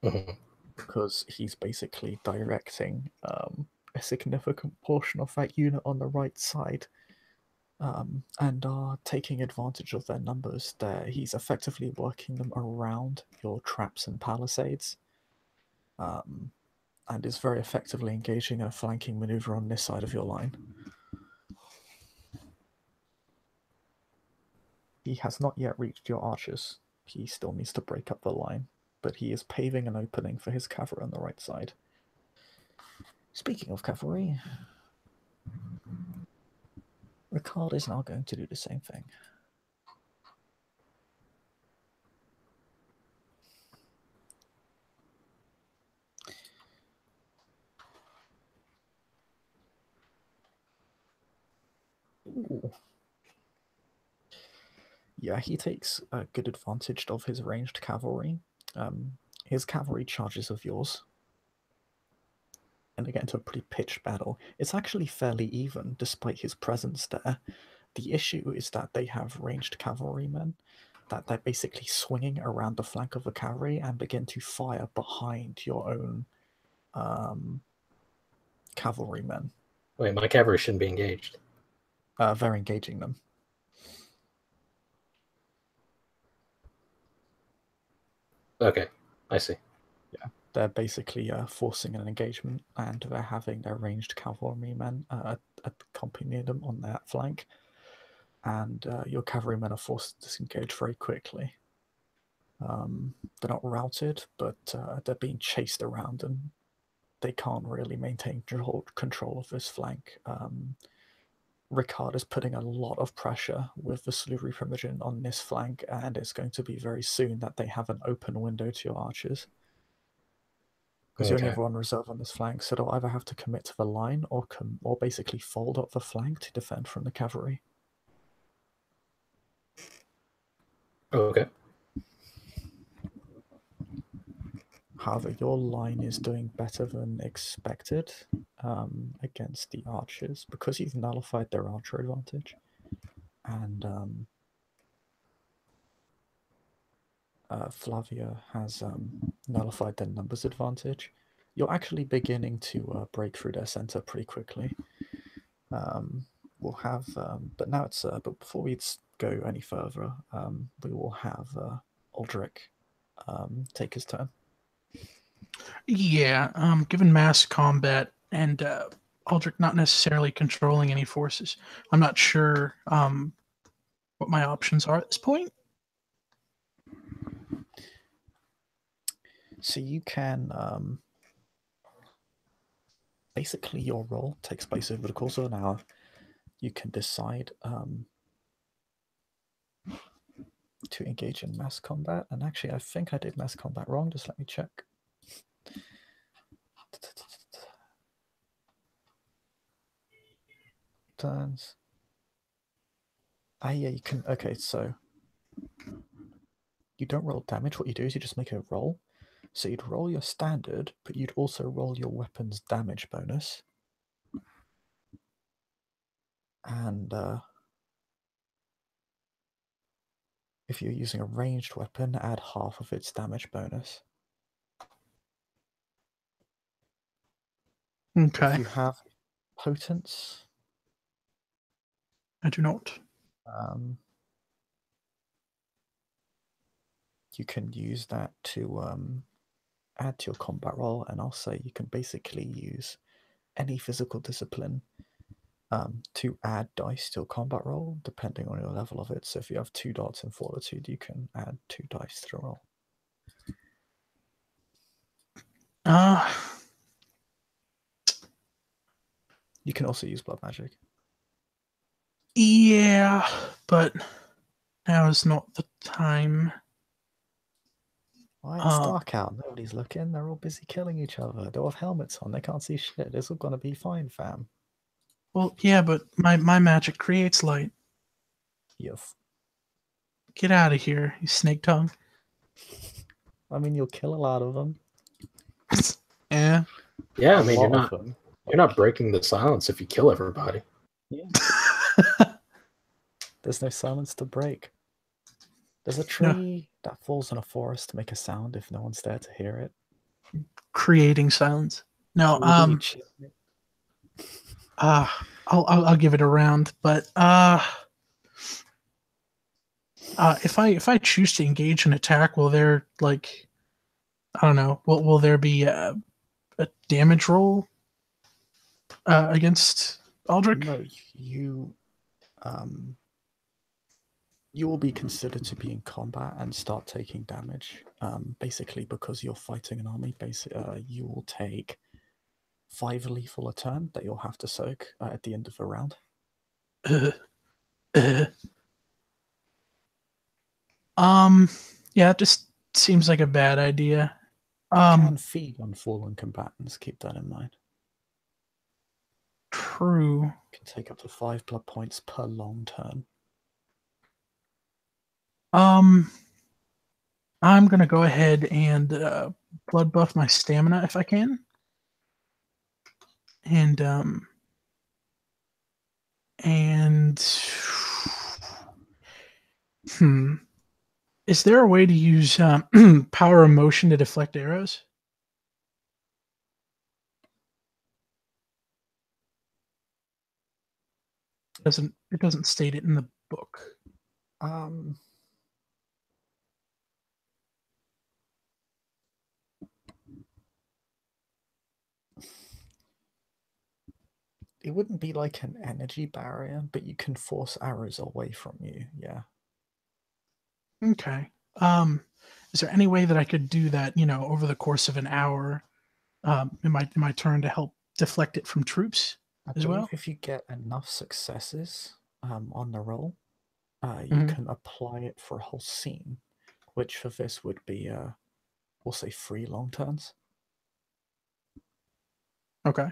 Mm-hmm. Because he's basically directing a significant portion of that unit on the right side, and are taking advantage of their numbers there. He's effectively working them around your traps and palisades, and is very effectively engaging in a flanking maneuver on this side of your line. He has not yet reached your archers. He still needs to break up the line, but he is paving an opening for his cavalry on the right side. Speaking of cavalry, Ricard is now going to do the same thing. Ooh. Yeah, he takes a good advantage of his ranged cavalry. His cavalry charges of yours, and they get into a pretty pitched battle. It's actually fairly even, despite his presence there. The issue is that they have ranged cavalrymen, that they're basically swinging around the flank of the cavalry and begin to fire behind your own cavalrymen. Wait, my cavalry shouldn't be engaged. They're engaging them. Okay, I see. Yeah, they're basically forcing an engagement, and they're having their ranged cavalrymen accompany them on that flank, and your cavalrymen are forced to disengage very quickly. They're not routed, but they're being chased around, and they can't really maintain control of this flank. Ricard is putting a lot of pressure with the Salubri Primogen on this flank, and it's going to be very soon that they have an open window to your archers. Because you only have one reserve on this flank, so they'll either have to commit to the line or basically fold up the flank to defend from the cavalry. Okay. However, your line is doing better than expected against the archers because you've nullified their archer advantage, and Flavia has nullified their numbers advantage. You're actually beginning to break through their center pretty quickly. We'll have, but now it's. But before we go any further, we will have Aldrich take his turn. Yeah, given mass combat and Aldrich not necessarily controlling any forces, I'm not sure what my options are at this point. So you can basically your role takes place over the course of an hour. You can decide to engage in mass combat, and actually, I think I did mass combat wrong. Just let me check. Turns. Yeah, you can. Okay, so you don't roll damage. What you do is you just make a roll. So you'd roll your standard, but you'd also roll your weapon's damage bonus. And if you're using a ranged weapon, add half of its damage bonus. Okay. If you have potence, I do not. You can use that to add to your combat roll, and I'll say you can basically use any physical discipline to add dice to your combat roll, depending on your level of it. So if you have 2 dots in fortitude, you can add 2 dice to the roll. You can also use blood magic. Yeah, but now is not the time. Well, it's dark out. Nobody's looking. They're all busy killing each other. They all have helmets on. They can't see shit. It's all gonna be fine, fam. Well, yeah, but my magic creates light. Yes. Get out of here, you snake tongue. I mean, you'll kill a lot of them. Yeah. Yeah, I mean, you're not breaking the silence if you kill everybody. Yeah. There's no silence to break. There's a tree that falls in a forest to make a sound if no one's there to hear it. Creating silence. No, I'll give it a round, but if I choose to engage an attack, will there I don't know, will there be a damage roll against Aldrich? No, you will be considered to be in combat and start taking damage. Basically, because you're fighting an army, you will take 5 lethal a turn that you'll have to soak at the end of a round. Yeah, it just seems like a bad idea. You can feed on fallen combatants, keep that in mind. True. You can take up to 5 blood points per long turn. I'm gonna go ahead and blood buff my stamina if I can. And is there a way to use power of motion to deflect arrows? It doesn't state it in the book. It wouldn't be like an energy barrier, but you can force arrows away from you, yeah. Okay. Is there any way that I could do that, over the course of an hour, in my turn to help deflect it from troops as well? If you get enough successes on the roll, you can apply it for a whole scene, which for this would be, we'll say 3 long turns. Okay.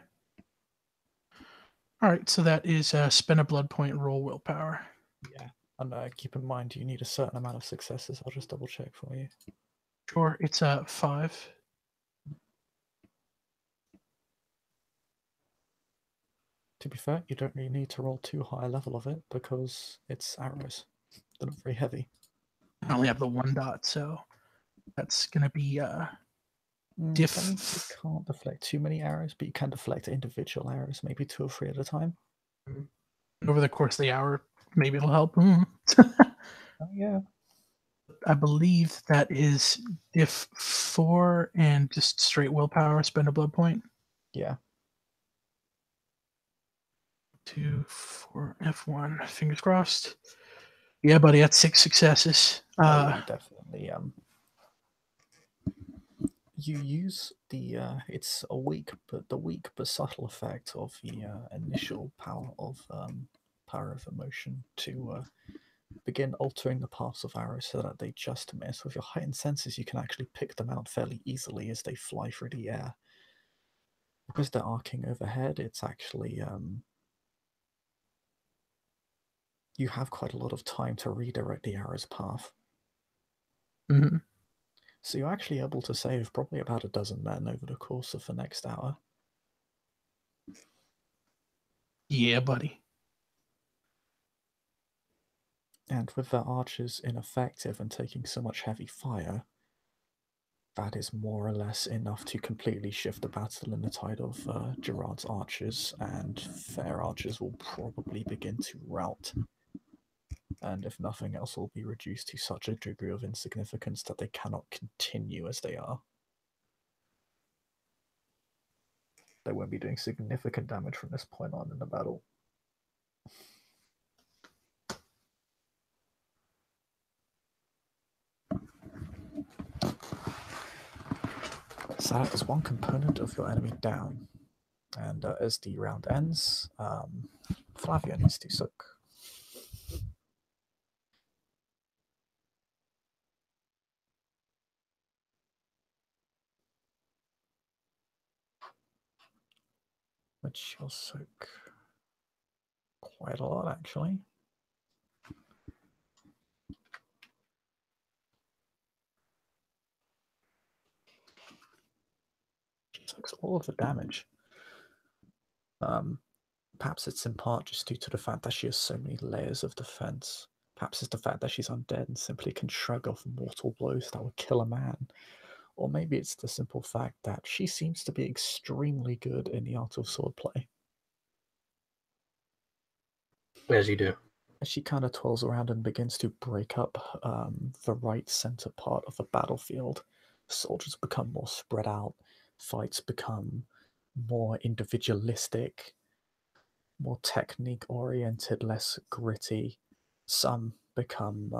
All right, so that is spend a blood point, roll willpower. Yeah. And keep in mind, you need a certain amount of successes. I'll just double check for you. Sure, it's 5. To be fair, you don't really need to roll too high a level of it because it's arrows. They're not very heavy. I only have the 1 dot, so that's gonna be diff. That means you can't deflect too many arrows, but you can deflect individual arrows, maybe 2 or 3 at a time. Over the course of the hour, maybe it'll help. Oh, yeah. I believe that is diff 4 and just straight willpower, spend a blood point. Yeah. 2, 4, F1. Fingers crossed. Yeah, buddy, that's 6 successes. You definitely you use the it's a weak but subtle effect of the initial power of emotion to begin altering the paths of arrows so that they just miss. With your heightened senses, you can actually pick them out fairly easily as they fly through the air. Because they're arcing overhead, it's actually you have quite a lot of time to redirect the arrow's path. Mm-hmm. So you're actually able to save probably about a dozen men over the course of the next hour. Yeah, buddy. And with their archers ineffective and taking so much heavy fire, that is more or less enough to completely shift the battle in the tide of Gerard's archers, and their archers will probably begin to rout. And if nothing else, will be reduced to such a degree of insignificance that they cannot continue as they are. They won't be doing significant damage from this point on in the battle. So that is one component of your enemy down. And as the round ends, Flavia needs to soak. Which will soak quite a lot, actually. She soaks all of the damage. Perhaps it's in part just due to the fact that she has so many layers of defense. Perhaps it's the fact that she's undead and simply can shrug off mortal blows that would kill a man. Or maybe it's the simple fact that she seems to be extremely good in the art of swordplay. As you do. As she kind of twirls around and begins to break up the right center part of the battlefield, soldiers become more spread out, fights become more individualistic, more technique oriented, less gritty. Some become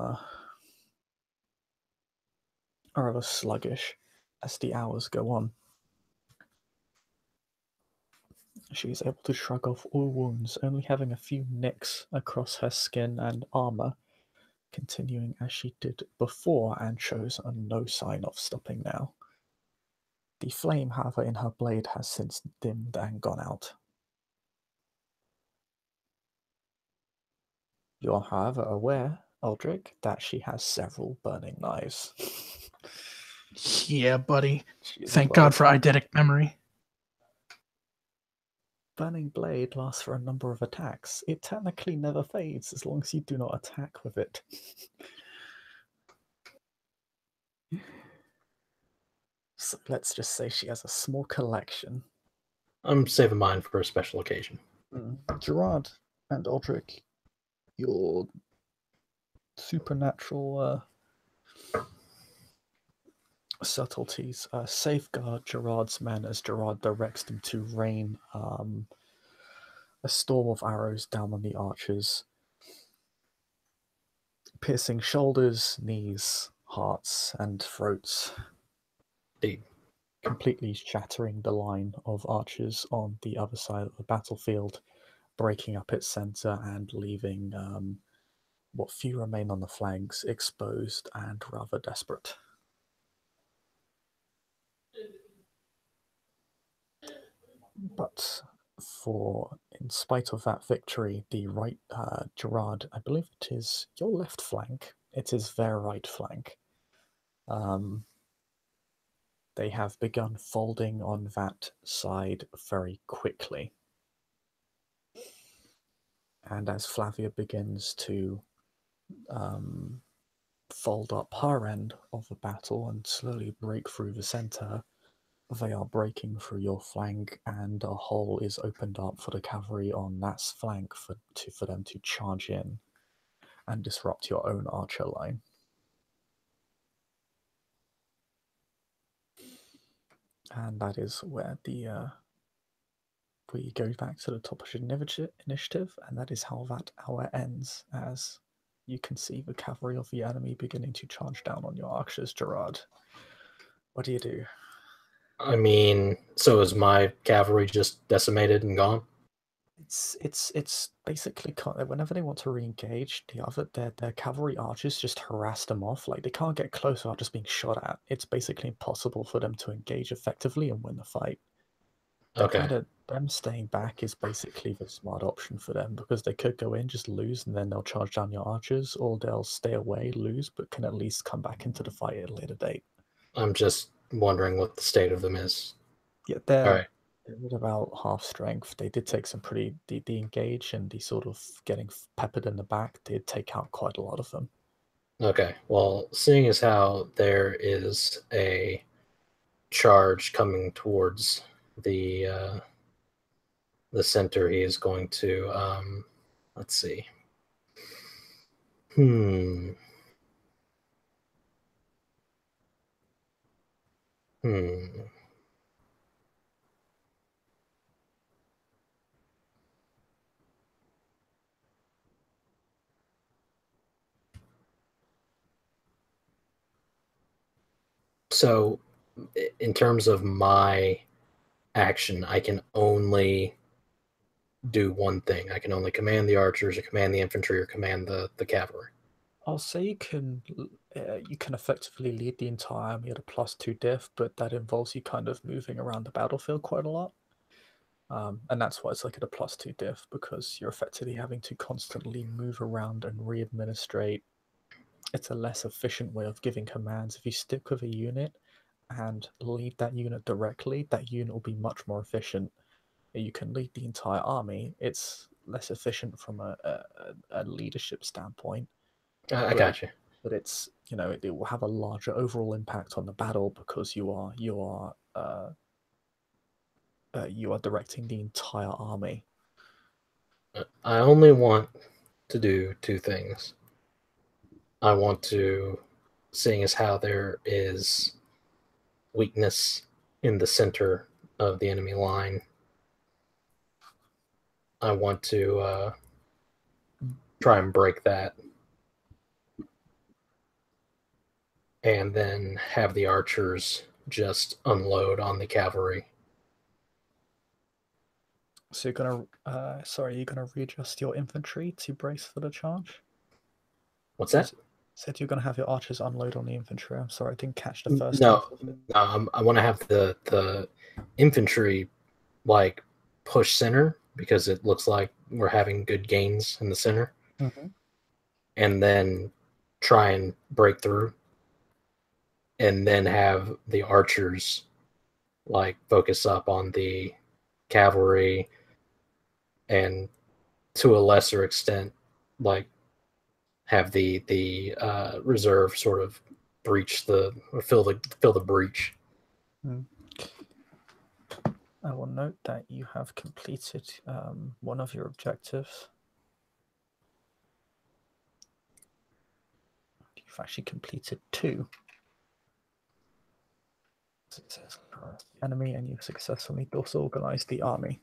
rather sluggish as the hours go on. She is able to shrug off all wounds, only having a few nicks across her skin and armor, continuing as she did before and shows no sign of stopping now. The flame, however, in her blade has since dimmed and gone out. You are, however, aware, Eldrick, that she has several burning knives. Yeah, buddy. Thank God for eidetic memory. Burning blade lasts for a number of attacks. It technically never fades as long as you do not attack with it. So let's just say she has a small collection. I'm saving mine for a special occasion. Gerard and Eldrick, your supernatural subtleties safeguard Gerard's men as Gerard directs them to rain a storm of arrows down on the archers, piercing shoulders, knees, hearts, and throats. Indeed. Completely shattering the line of archers on the other side of the battlefield, breaking up its center and leaving what few remain on the flanks exposed and rather desperate. But for, in spite of that victory, the right, Gerard, I believe it is your left flank. It is their right flank. They have begun folding on that side very quickly. And as Flavia begins to fold up her end of the battle and slowly break through the center, they are breaking through your flank, and a hole is opened up for the cavalry on that flank for them to charge in and disrupt your own archer line. And that is where we go back to the top of the initiative, and that is how that hour ends, as you can see the cavalry of the enemy beginning to charge down on your archers, Gerard. What do you do? I mean, so is my cavalry just decimated and gone? It's basically whenever they want to re-engage, their cavalry archers just harass them off. Like, they can't get close without just being shot at. It's basically impossible for them to engage effectively and win the fight. Okay. Them staying back is basically the smart option for them, because they could go in, just lose, and then they'll charge down your archers, or they'll stay away, lose, but can at least come back into the fight at a later date. I'm just wondering what the state of them is. Yeah, All right. they're at about half strength. They did take some the engage and the sort of getting peppered in the back did take out quite a lot of them. Okay. Well, seeing as how there is a charge coming towards the center, he is going to let's see. So, in terms of my action, I can only do one thing. I can only command the archers, or command the infantry, or command the cavalry. I'll say you can effectively lead the entire army at a +2 diff, but that involves you kind of moving around the battlefield quite a lot. And that's why it's like at a +2 diff, because you're effectively having to constantly move around and re-administrate. It's a less efficient way of giving commands. If you stick with a unit and lead that unit directly, that unit will be much more efficient. You can lead the entire army. It's less efficient from a leadership standpoint. I got you. But it's, it will have a larger overall impact on the battle, because you are directing the entire army. I only want to do two things. I want to, seeing as how there is weakness in the center of the enemy line, I want to try and break that, and then have the archers just unload on the cavalry. So you're gonna readjust your infantry to brace for the charge? What's that? Said you're gonna have your archers unload on the infantry. I'm sorry, I didn't catch the first. No, I want to have the infantry like push center, because it looks like we're having good gains in the center, and then try and break through, and then have the archers like focus up on the cavalry, and to a lesser extent like have the reserve sort of fill the breach. I will note that you have completed one of your objectives. You've actually completed 2. Enemy, and you've successfully disorganized the army.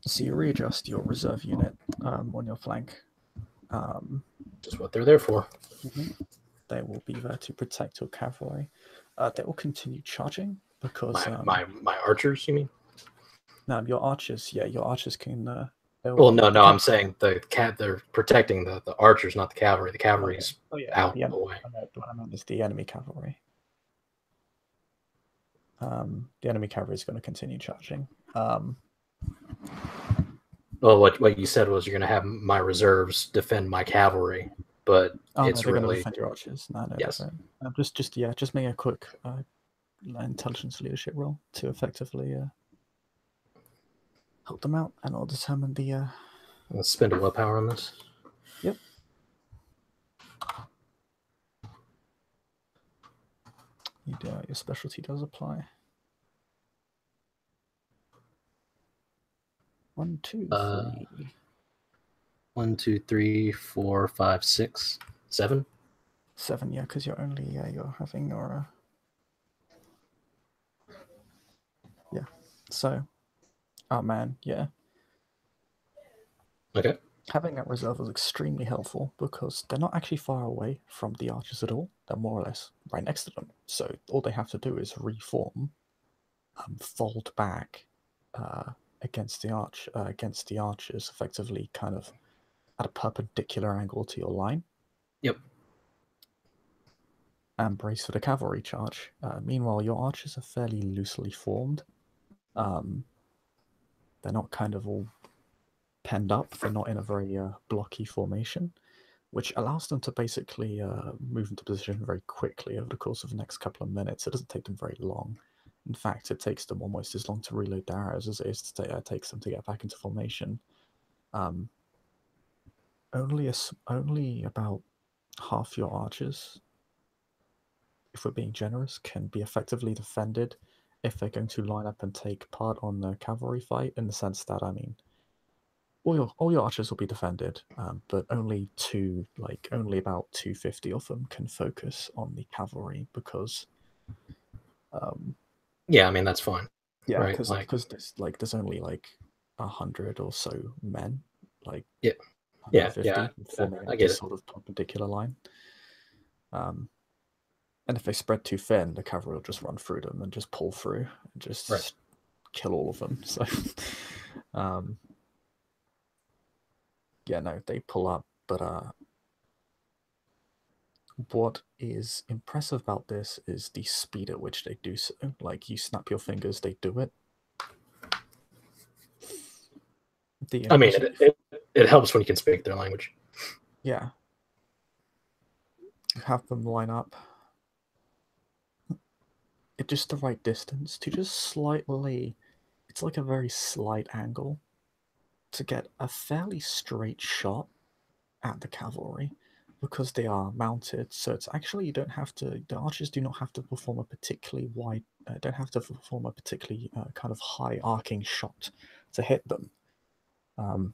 So you readjust your reserve unit on your flank. Just what they're there for. They will be there to protect your cavalry. They will continue charging, because my archers, you mean? No, your archers. Yeah, your archers can Well, no, I'm saying they're protecting the archers, not the cavalry. The cavalry's out the away. what I meant is the enemy cavalry. The enemy cavalry is going to continue charging. Well, what you said was you're going to have my reserves defend my cavalry, but it's they're really going to defend your archers. No, yes. Just make a quick intelligence leadership roll to effectively help them out, and I'll determine the. Let's spend a willpower on this. Yep. Your specialty does apply. 1, 2, 3. 1, 2, 3, 4, 5, 6, 7. 7, yeah, because you're only you're having your yeah. So, oh man, yeah. Okay. Having that reserve was extremely helpful because they're not actually far away from the archers at all. They're more or less right next to them. So all they have to do is reform, fold back against the archers, effectively kind of at a perpendicular angle to your line. Yep. And brace for the cavalry charge. Meanwhile, your archers are fairly loosely formed. They're not kind of all penned up. They're not in a very blocky formation, which allows them to basically move into position very quickly over the course of the next couple of minutes. It doesn't take them very long. In fact, it takes them almost as long to reload their arrows as it is to takes them to get back into formation. Only about half your archers, if we're being generous, can be effectively defended if they're going to line up and take part on the cavalry fight, in the sense that, I mean, all your archers will be defended, but only about 250 of them can focus on the cavalry because yeah, I mean that's fine. Yeah, right? because there's only 100 or so men, yeah, 150 forming this sort of perpendicular line. And if they spread too thin, the cavalry will just run through them and just pull through and just kill all of them. So, yeah, no, they pull up, but what is impressive about this is the speed at which they do so. Like, you snap your fingers, they do it. I mean, it helps when you can speak their language. Yeah. You have them line up at just the right distance to just slightly, it's like a very slight angle to get a fairly straight shot at the cavalry, because they are mounted. So it's actually, the archers do not have to perform a particularly kind of high arcing shot to hit them.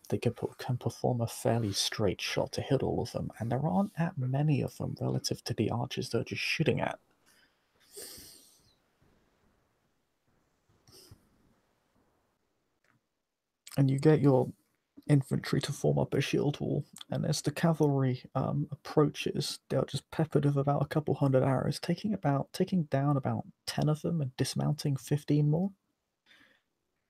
They can perform a fairly straight shot to hit all of them, and there aren't that many of them relative to the archers they're just shooting at. And you get your infantry to form up a shield wall, and as the cavalry approaches, they're just peppered with about a couple hundred arrows, taking down about 10 of them and dismounting 15 more,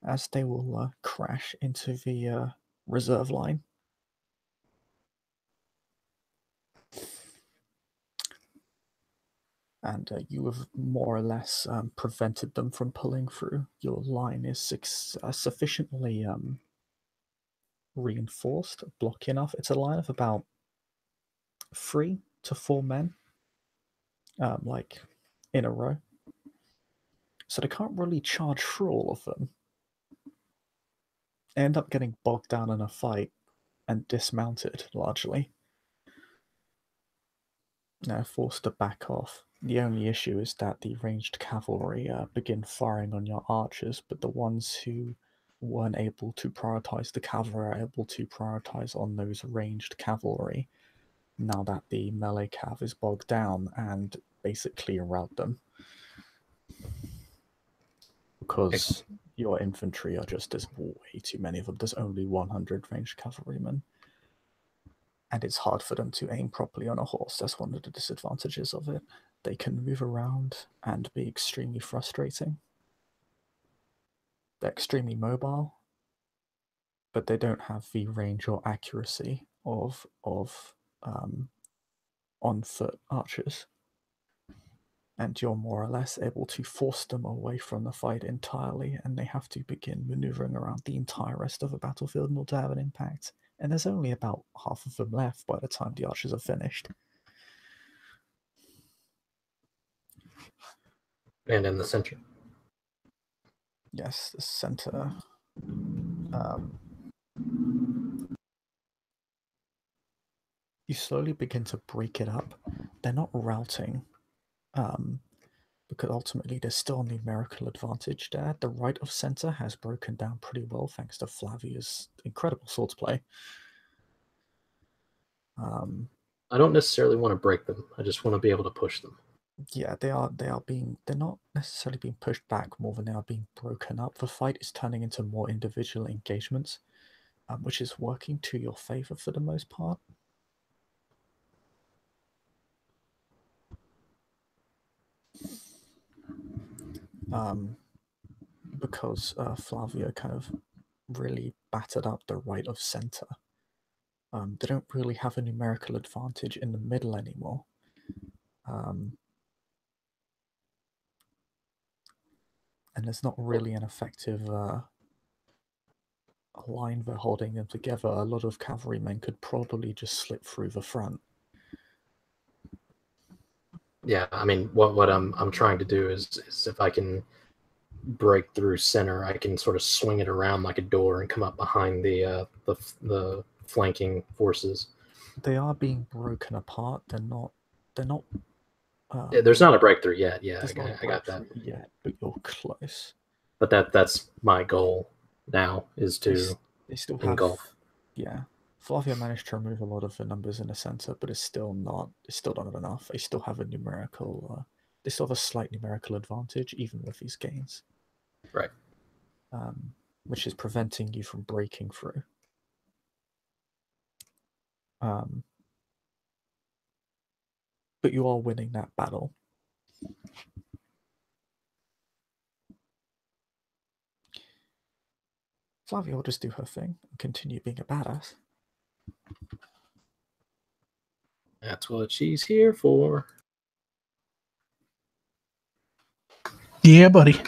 as they will crash into the reserve line. And you have more or less prevented them from pulling through. Your line is sufficiently reinforced, blocky enough. It's a line of about 3 to 4 men, in a row. So they can't really charge through all of them. They end up getting bogged down in a fight and dismounted, largely. Now forced to back off. The only issue is that the ranged cavalry begin firing on your archers, but the ones who weren't able to prioritize the cavalry are able to prioritize on those ranged cavalry, now that the melee cav is bogged down, and basically rout them. Because your infantry are just, there's way too many of them. There's only 100 ranged cavalrymen. And it's hard for them to aim properly on a horse. That's one of the disadvantages of it. They can move around and be extremely frustrating. They're extremely mobile, but they don't have the range or accuracy of on-foot archers. And you're more or less able to force them away from the fight entirely, and they have to begin maneuvering around the entire rest of the battlefield in order to have an impact. And there's only about half of them left by the time the archers are finished. And in the center. Yes, the center. You slowly begin to break it up. They're not routing, because ultimately there's still a numerical advantage there. The right of center has broken down pretty well thanks to Flavia's incredible swordsplay. I don't necessarily want to break them. I just want to be able to push them. Yeah, they're not necessarily being pushed back more than they are being broken up. The fight is turning into more individual engagements, which is working to your favor for the most part. Because Flavia kind of really battered up the right of center. They don't really have a numerical advantage in the middle anymore. And there's not really an effective line for holding them together. A lot of cavalrymen could probably just slip through the front. Yeah, I mean, what I'm trying to do is if I can break through center, I can sort of swing it around like a door and come up behind the flanking forces. They are being broken apart. They're not. Yeah, there's not a breakthrough yet. Yeah, I got that. Yet, but you're close. But that's my goal now, is to they still engulf. Yeah, Flavia managed to remove a lot of the numbers in the center, but it's still not enough. They still have a numerical. They still have a slight numerical advantage even with these gains. Right. Which is preventing you from breaking through. But you are winning that battle. Flavia will just do her thing and continue being a badass. That's what she's here for. Yeah, buddy.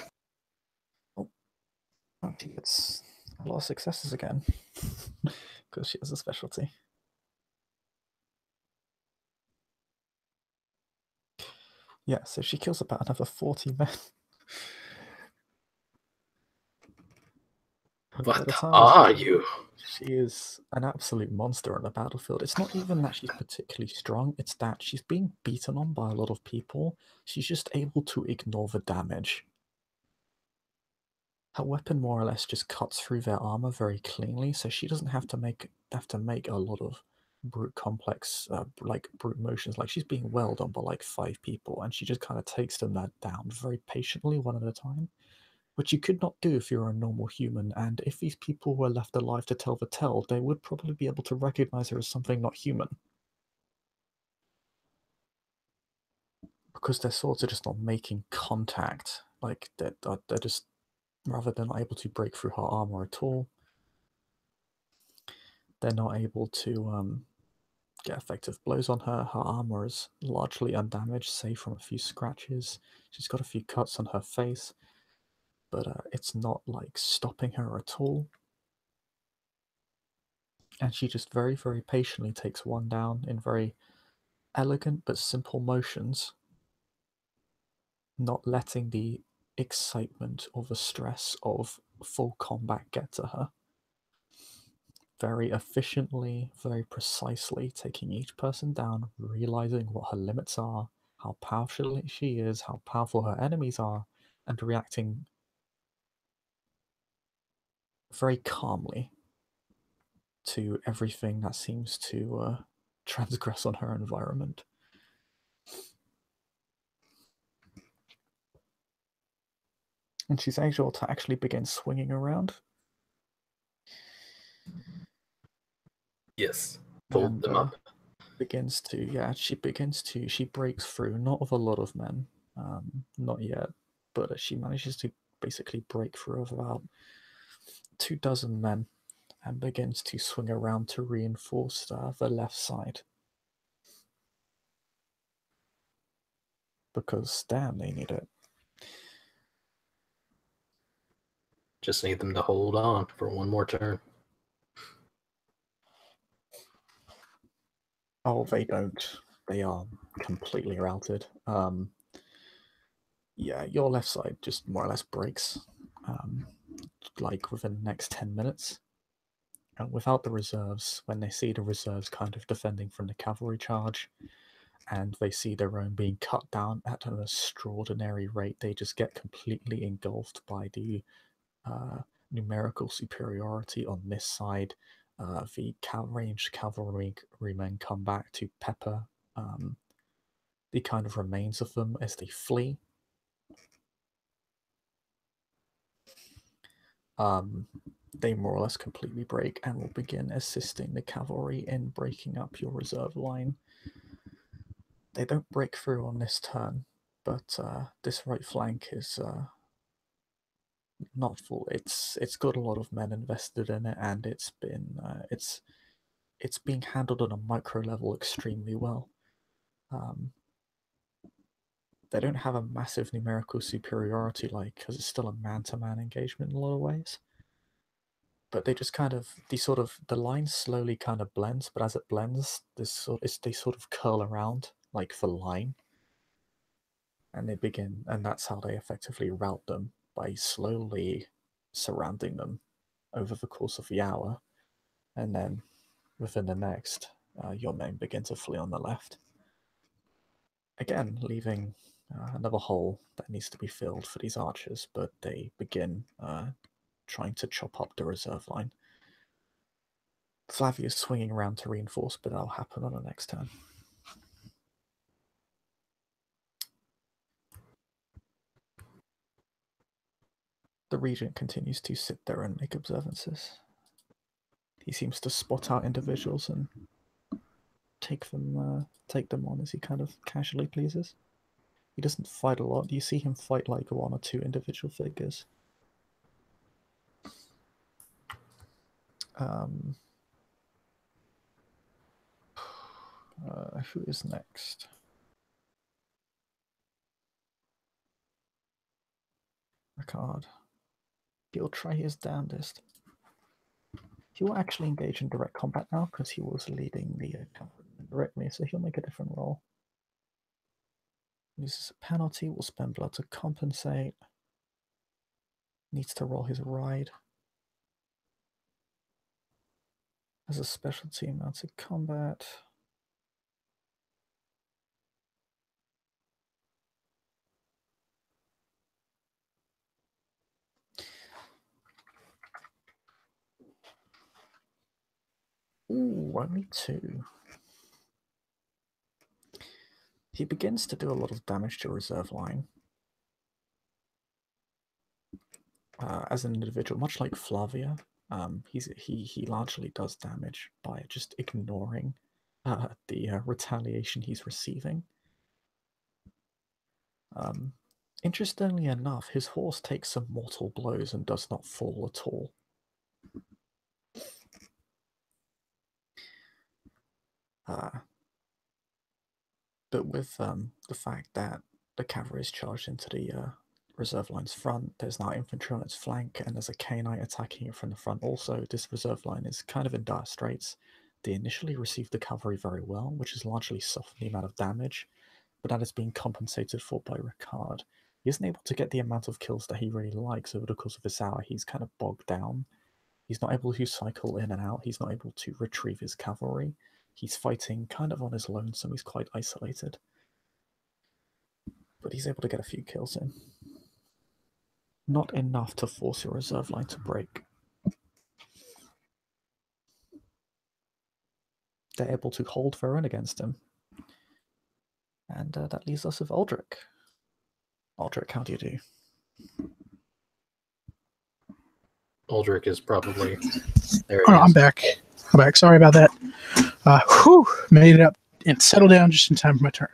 Oh, she gets a lot of successes again because she has a specialty. Yeah, so she kills about another 40 men. What are you? She is an absolute monster on the battlefield. It's not even that she's particularly strong, it's that she's being beaten on by a lot of people. She's just able to ignore the damage. Her weapon more or less just cuts through their armor very cleanly, so she doesn't have to make a lot of brute complex, like brute motions. Like she's being wailed on by like 5 people, and she just kind of takes them down very patiently, one at a time, which you could not do if you're a normal human. And if these people were left alive to tell the tale, they would probably be able to recognize her as something not human, because their swords are just not making contact. Like they're just, rather than not able to break through her armor at all, they're not able to get effective blows on her. Her armor is largely undamaged, save from a few scratches. She's got a few cuts on her face, but it's not like stopping her at all. And she just very, very patiently takes one down in very elegant but simple motions, not letting the excitement or the stress of full combat get to her. Very efficiently, very precisely taking each person down, realizing what her limits are, how powerful she is, how powerful her enemies are, and reacting very calmly to everything that seems to transgress on her environment. And she's able to actually begin swinging around. Yes, fold them up. She breaks through, not with a lot of men, not yet, but she manages to basically break through of about 24 men, and begins to swing around to reinforce the left side. Because, damn, they need it. Just need them to hold on for one more turn. Oh, they don't. They are completely routed. Yeah, your left side just more or less breaks, like within the next 10 minutes. And without the reserves, when they see the reserves kind of defending from the cavalry charge, and they see their own being cut down at an extraordinary rate, they just get completely engulfed by the numerical superiority on this side. The ranged cavalrymen come back to pepper the kind of remains of them as they flee. They more or less completely break and will begin assisting the cavalry in breaking up your reserve line. They don't break through on this turn, but this right flank is not full. It's got a lot of men invested in it, and it's being handled on a micro level extremely well. They don't have a massive numerical superiority, because it's still a man-to-man engagement in a lot of ways. But they just the line slowly kind of blends, but as it blends, they sort of curl around like the line, and that's how they effectively rout them, by slowly surrounding them over the course of the hour, and then within the next, your men begin to flee on the left. Again, leaving another hole that needs to be filled for these archers, but they begin trying to chop up the reserve line. Flavia's swinging around to reinforce, but that'll happen on the next turn. The regent continues to sit there and make observances. He seems to spot out individuals and take them on as he kind of casually pleases. He doesn't fight a lot. You see him fight like one or two individual figures. Who is next? Ricard. He'll try his damnedest. He will actually engage in direct combat now because he was leading the company directly, so he'll make a different roll. Uses a penalty, will spend blood to compensate. Needs to roll his ride. As a specialty mounted combat. Ooh, only 2. He begins to do a lot of damage to reserve line. As an individual, much like Flavia, he largely does damage by just ignoring the retaliation he's receiving. Interestingly enough, his horse takes some mortal blows and does not fall at all. But with the fact that the cavalry is charged into the reserve line's front, there's now infantry on its flank, and there's a K-Knight attacking it from the front also, this reserve line is kind of in dire straits. They initially received the cavalry very well, which has largely softened the amount of damage, but that is being compensated for by Ricard. He isn't able to get the amount of kills that he really likes over the course of this hour. He's kind of bogged down. He's not able to cycle in and out. He's not able to retrieve his cavalry. He's fighting kind of on his lonesome. He's quite isolated. But he's able to get a few kills in. Not enough to force your reserve line to break. They're able to hold their own against him. And that leaves us with Aldrich. Aldrich, how do you do? Aldrich is probably... There Oh, I'm back. Sorry about that. Made it up and settled down just in time for my turn.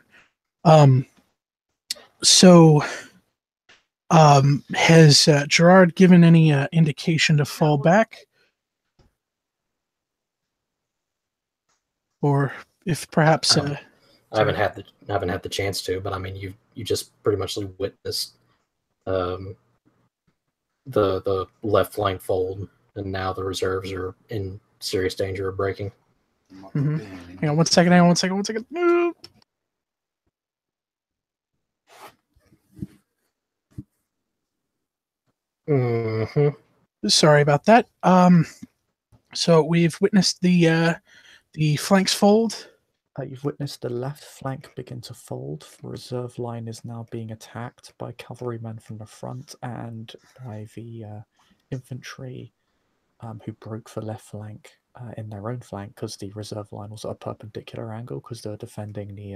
Has Gerard given any indication to fall back? or if perhaps I haven't had the chance to, but I mean, you just pretty much witnessed the left flank fold, and now the reserves are in serious danger of breaking. Hang on one second. Sorry about that. So we've witnessed the flanks fold. You've witnessed the left flank begin to fold. The reserve line is now being attacked by cavalrymen from the front and by the infantry who broke the left flank in their own flank, because the reserve line was at a perpendicular angle because they were defending the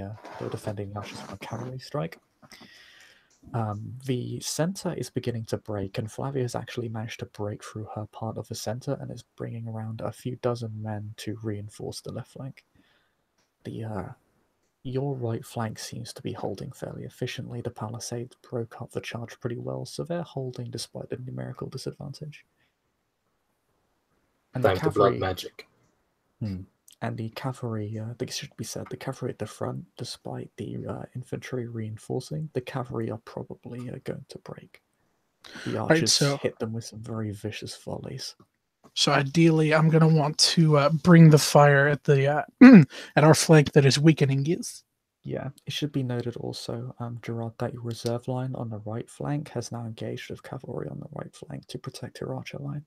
archers from a cavalry strike. The center is beginning to break, and Flavia has actually managed to break through her part of the center and is bringing around a few dozen men to reinforce the left flank. Your right flank seems to be holding fairly efficiently. The palisades broke up the charge pretty well, so they're holding despite the numerical disadvantage. And Time to blood magic. And the cavalry, it should be said, the cavalry at the front, despite the infantry reinforcing, the cavalry are probably going to break. The archers hit them with some very vicious volleys. So ideally, I'm going to want to bring the fire at the at our flank that is weakening. Yes. Yeah, it should be noted also, Gerard, that your reserve line on the right flank has now engaged with cavalry on the right flank to protect your archer line.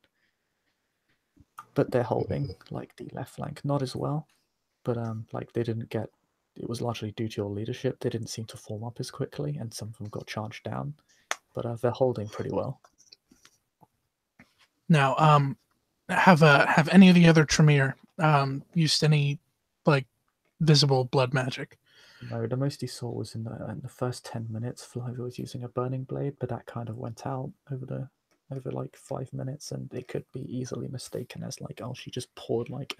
But they're holding, like, the left flank, not as well, but like they didn't get. It was largely due to your leadership. They didn't seem to form up as quickly, and some of them got charged down. But they're holding pretty well. Now, have any of the other Tremere used any like visible blood magic? No, the most he saw was in the first 10 minutes. Flavia was using a burning blade, but that kind of went out over like 5 minutes, and it could be easily mistaken as like, oh, she just poured like,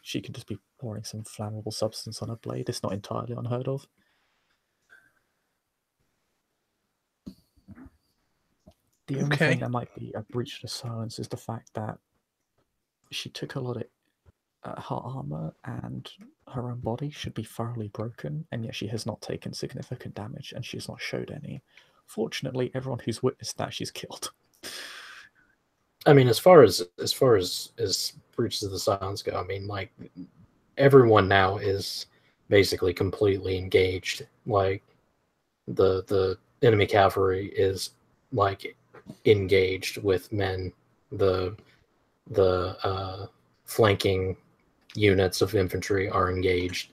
she could just be pouring some flammable substance on a blade. It's not entirely unheard of. The only thing that might be a breach of silence is the fact that she took a lot of her armor, and her own body should be thoroughly broken, and yet she has not taken significant damage, and she has not showed any. Fortunately, everyone who's witnessed that, she's killed. I mean, as far as breaches of the silence go, I mean, like, everyone now is basically completely engaged. Like, the enemy cavalry is like engaged with men. The flanking units of infantry are engaged.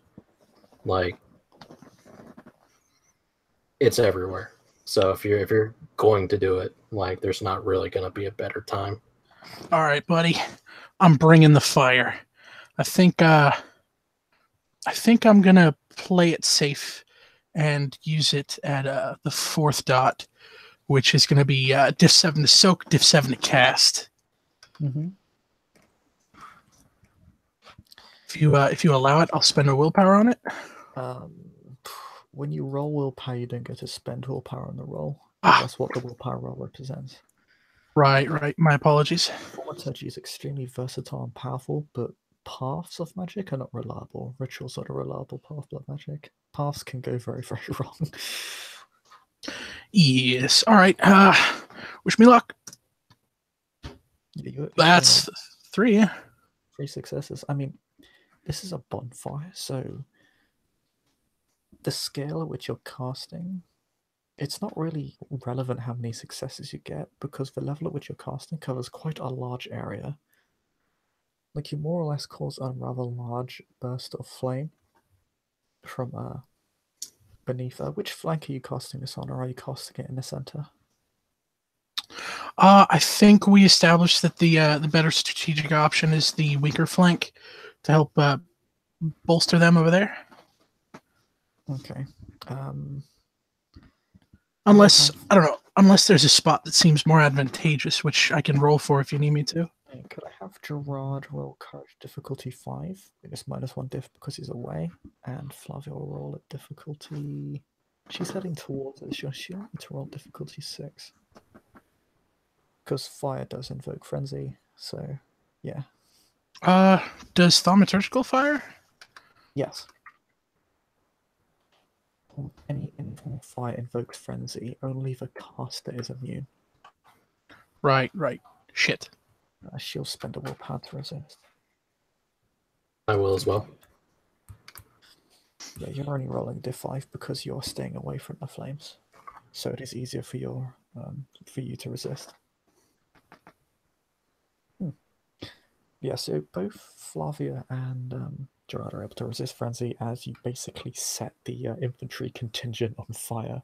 Like, it's everywhere. So if you're going to do it, like, there's not really going to be a better time. All right, buddy, I'm bringing the fire. I think I'm gonna play it safe and use it at the fourth dot, which is gonna be diff 7 to soak, diff 7 to cast. If you allow it, I'll spend a willpower on it. When you roll willpower, you don't get to spend willpower on the roll. That's what the willpower roll represents. Right. My apologies. Thaumaturgy is extremely versatile and powerful, but paths of magic are not reliable. Rituals are a reliable path of magic. Paths can go very, very wrong. Yes. All right. Wish me luck. Yeah, that's 3. Yeah. 3 successes. I mean, this is a bonfire, so the scale at which you're casting, it's not really relevant how many successes you get, because the level at which you're casting covers quite a large area. Like, you more or less cause a rather large burst of flame from beneath. Which flank are you casting this on, or are you casting it in the center? I think we established that the better strategic option is the weaker flank to help bolster them over there. Okay. Unless, I don't know, unless there's a spot that seems more advantageous, which I can roll for if you need me to. Could I have Gerard roll courage difficulty 5? It's -1 diff because he's away, and Flavia will roll at difficulty. She's heading towards it. She'll need to roll difficulty 6. Because fire does invoke frenzy, so yeah. Does thaumaturgical fire? Yes. Any informal fire invokes frenzy. Only the caster is immune. Right. Shit. She'll spend a willpower to resist. I will as well. Yeah, you're only rolling diff 5 because you're staying away from the flames, so it is easier for you to resist. Yeah, so both Flavia and Gerard are able to resist frenzy as you basically set the infantry contingent on fire.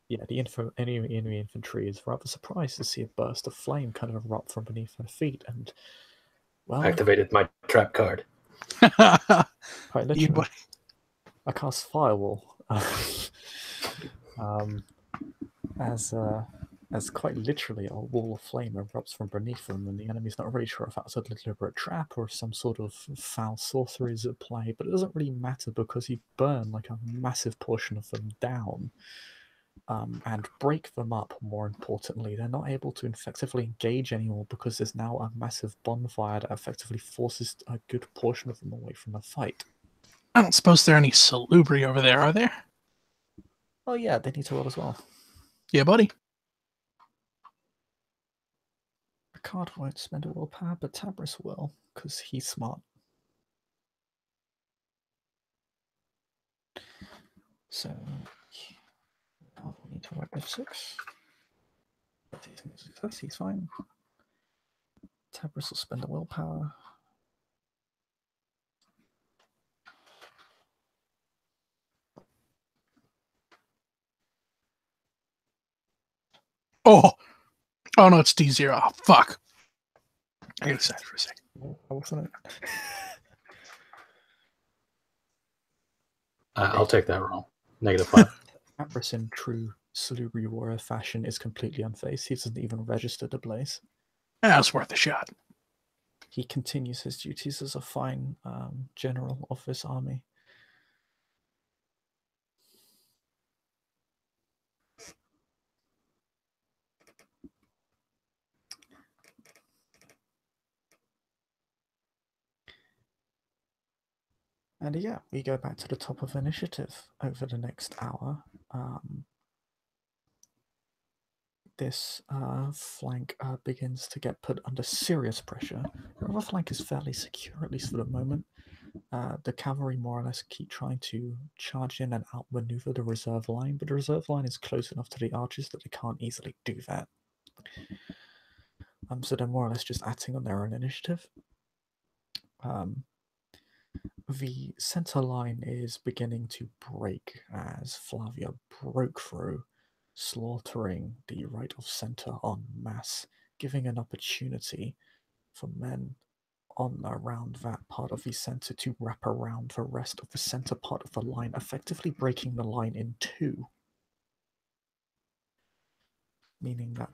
Yeah, the enemy infantry is rather surprised to see a burst of flame kind of erupt from beneath their feet, and well, Activated my trap card. quite literally, I cast firewall. As quite literally a wall of flame erupts from beneath them, and the enemy's not really sure if that's a deliberate trap or some sort of foul sorcery is at play, but it doesn't really matter because you burn like a massive portion of them down. And break them up, more importantly. They're not able to effectively engage anymore because there's now a massive bonfire that effectively forces a good portion of them away from the fight. I don't suppose there are any Salubri over there, are there? Oh yeah, they need to roll as well. Yeah, buddy. Picard won't spend a willpower, but Tabris will, because he's smart. So, I'll need to work F6. But he's a success, he's fine. Tabris will spend a willpower. Oh no, it's D0. Oh, fuck. I got excited for a second. Wasn't it? I'll take that roll. -5. Tabris in true Salubri warrior fashion is completely unfazed. He doesn't even register the blaze. That's worth a shot. He continues his duties as a fine general of this army. And yeah, we go back to the top of initiative over the next hour. This flank begins to get put under serious pressure. The other flank is fairly secure, at least for the moment. The cavalry more or less keep trying to charge in and outmaneuver the reserve line, but the reserve line is close enough to the archers that they can't easily do that. So they're more or less just acting on their own initiative. The center line is beginning to break as Flavia broke through, slaughtering the right of center en masse, giving an opportunity for men on around that part of the center to wrap around the rest of the center part of the line, effectively breaking the line in two. Meaning that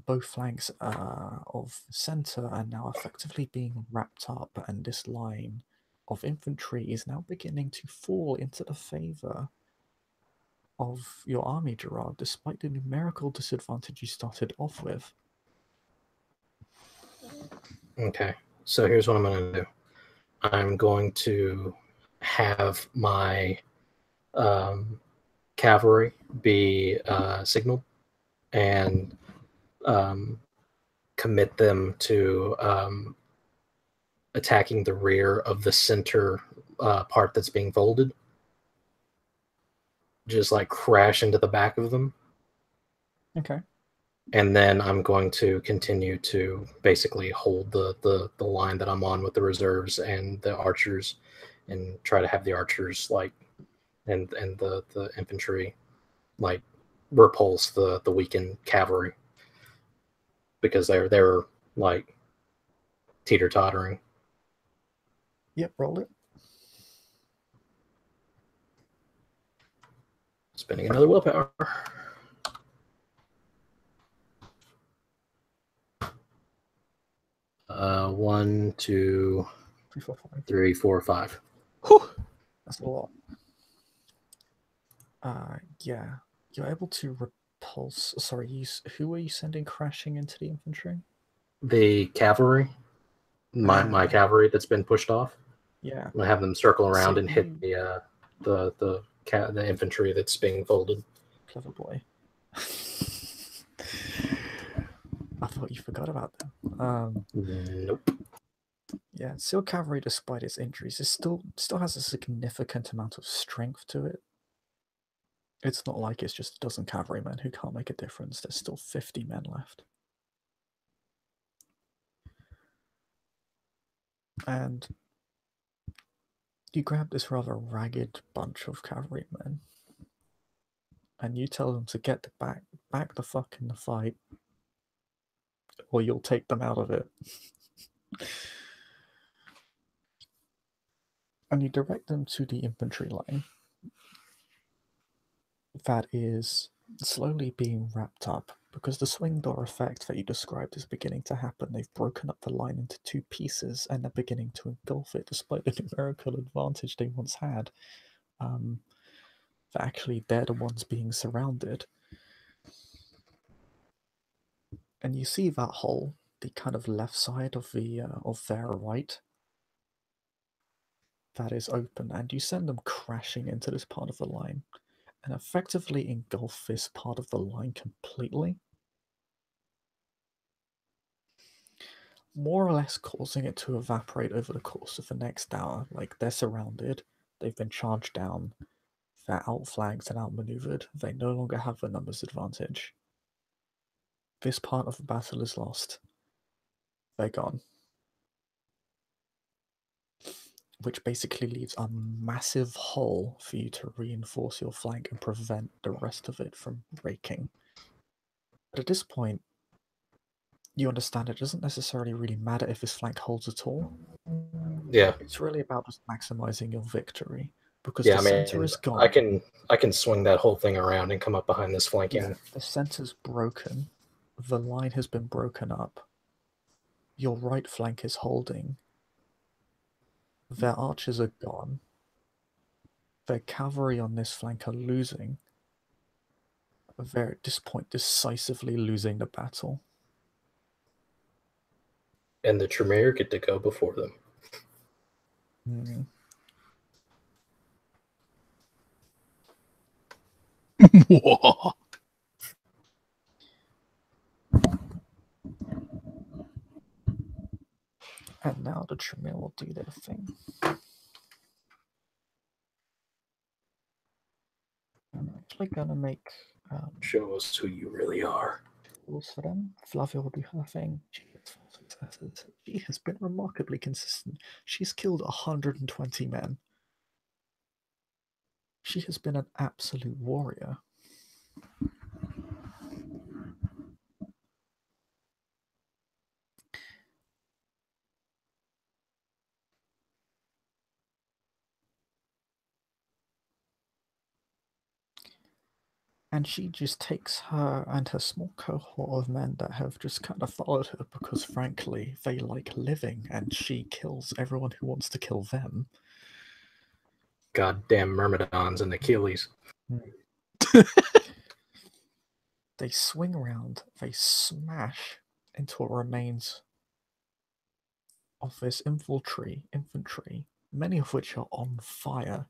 both flanks of center are now effectively being wrapped up, and this line of infantry is now beginning to fall into the favor of your army, Gerard, despite the numerical disadvantage you started off with. Okay, so here's what I'm going to do. I'm going to have my cavalry be signaled and commit them to attacking the rear of the center part that's being folded. Just like crash into the back of them. Okay. And then I'm going to continue to basically hold the line that I'm on with the reserves and the archers, and try to have the archers and the infantry repulse the weakened cavalry, because they're like teeter-tottering. Yep, roll it. Spending another willpower. One, two, 3, 4, 5. 3, 4, 5. Whew. That's a lot. Yeah, you're able to repulse. Sorry, who are you sending crashing into the infantry? The cavalry, my cavalry that's been pushed off. Yeah. I'm gonna have them circle around So and hit the infantry that's being folded. Clever boy. I thought you forgot about them. Nope. Yeah, Seal Cavalry, despite its injuries, it still has a significant amount of strength to it. It's not like it's just a dozen cavalrymen who can't make a difference. There's still 50 men left. And you grab this rather ragged bunch of cavalrymen, and you tell them to get back the fuck in the fight, or you'll take them out of it. And you direct them to the infantry line that is slowly being wrapped up, because the swing door effect that you described is beginning to happen. They've broken up the line into two pieces, and they're beginning to engulf it, despite the numerical advantage they once had. That actually they're the ones being surrounded. And you see that hole, the kind of left side of their right, that is open, and you send them crashing into this part of the line, and effectively engulf this part of the line completely, more or less causing it to evaporate over the course of the next hour. Like, they're surrounded, they've been charged down, they're outflanked and outmaneuvered, they no longer have the numbers advantage. This part of the battle is lost. They're gone. Which basically leaves a massive hole for you to reinforce your flank and prevent the rest of it from breaking. But at this point, you understand it doesn't necessarily really matter if this flank holds at all. Yeah. It's really about just maximizing your victory, because Yeah, the center is gone. I can swing that whole thing around and come up behind this flanking. Yeah, the center's broken. The line has been broken up. Your right flank is holding. Their archers are gone. Their cavalry on this flank are losing. They're at this point decisively losing the battle. And the Tremere get to go before them. And now the Tremere will do their thing. I'm actually gonna make Show us who you really are. rules for them. Flavia will do her thing. She gets 4 successes. She has been remarkably consistent. She's killed 120 men. She has been an absolute warrior. And she just takes her and her small cohort of men that have just kind of followed her because, frankly, they like living, and she kills everyone who wants to kill them. Goddamn Myrmidons and Achilles. They swing around, they smash into what remains of this infantry, many of which are on fire,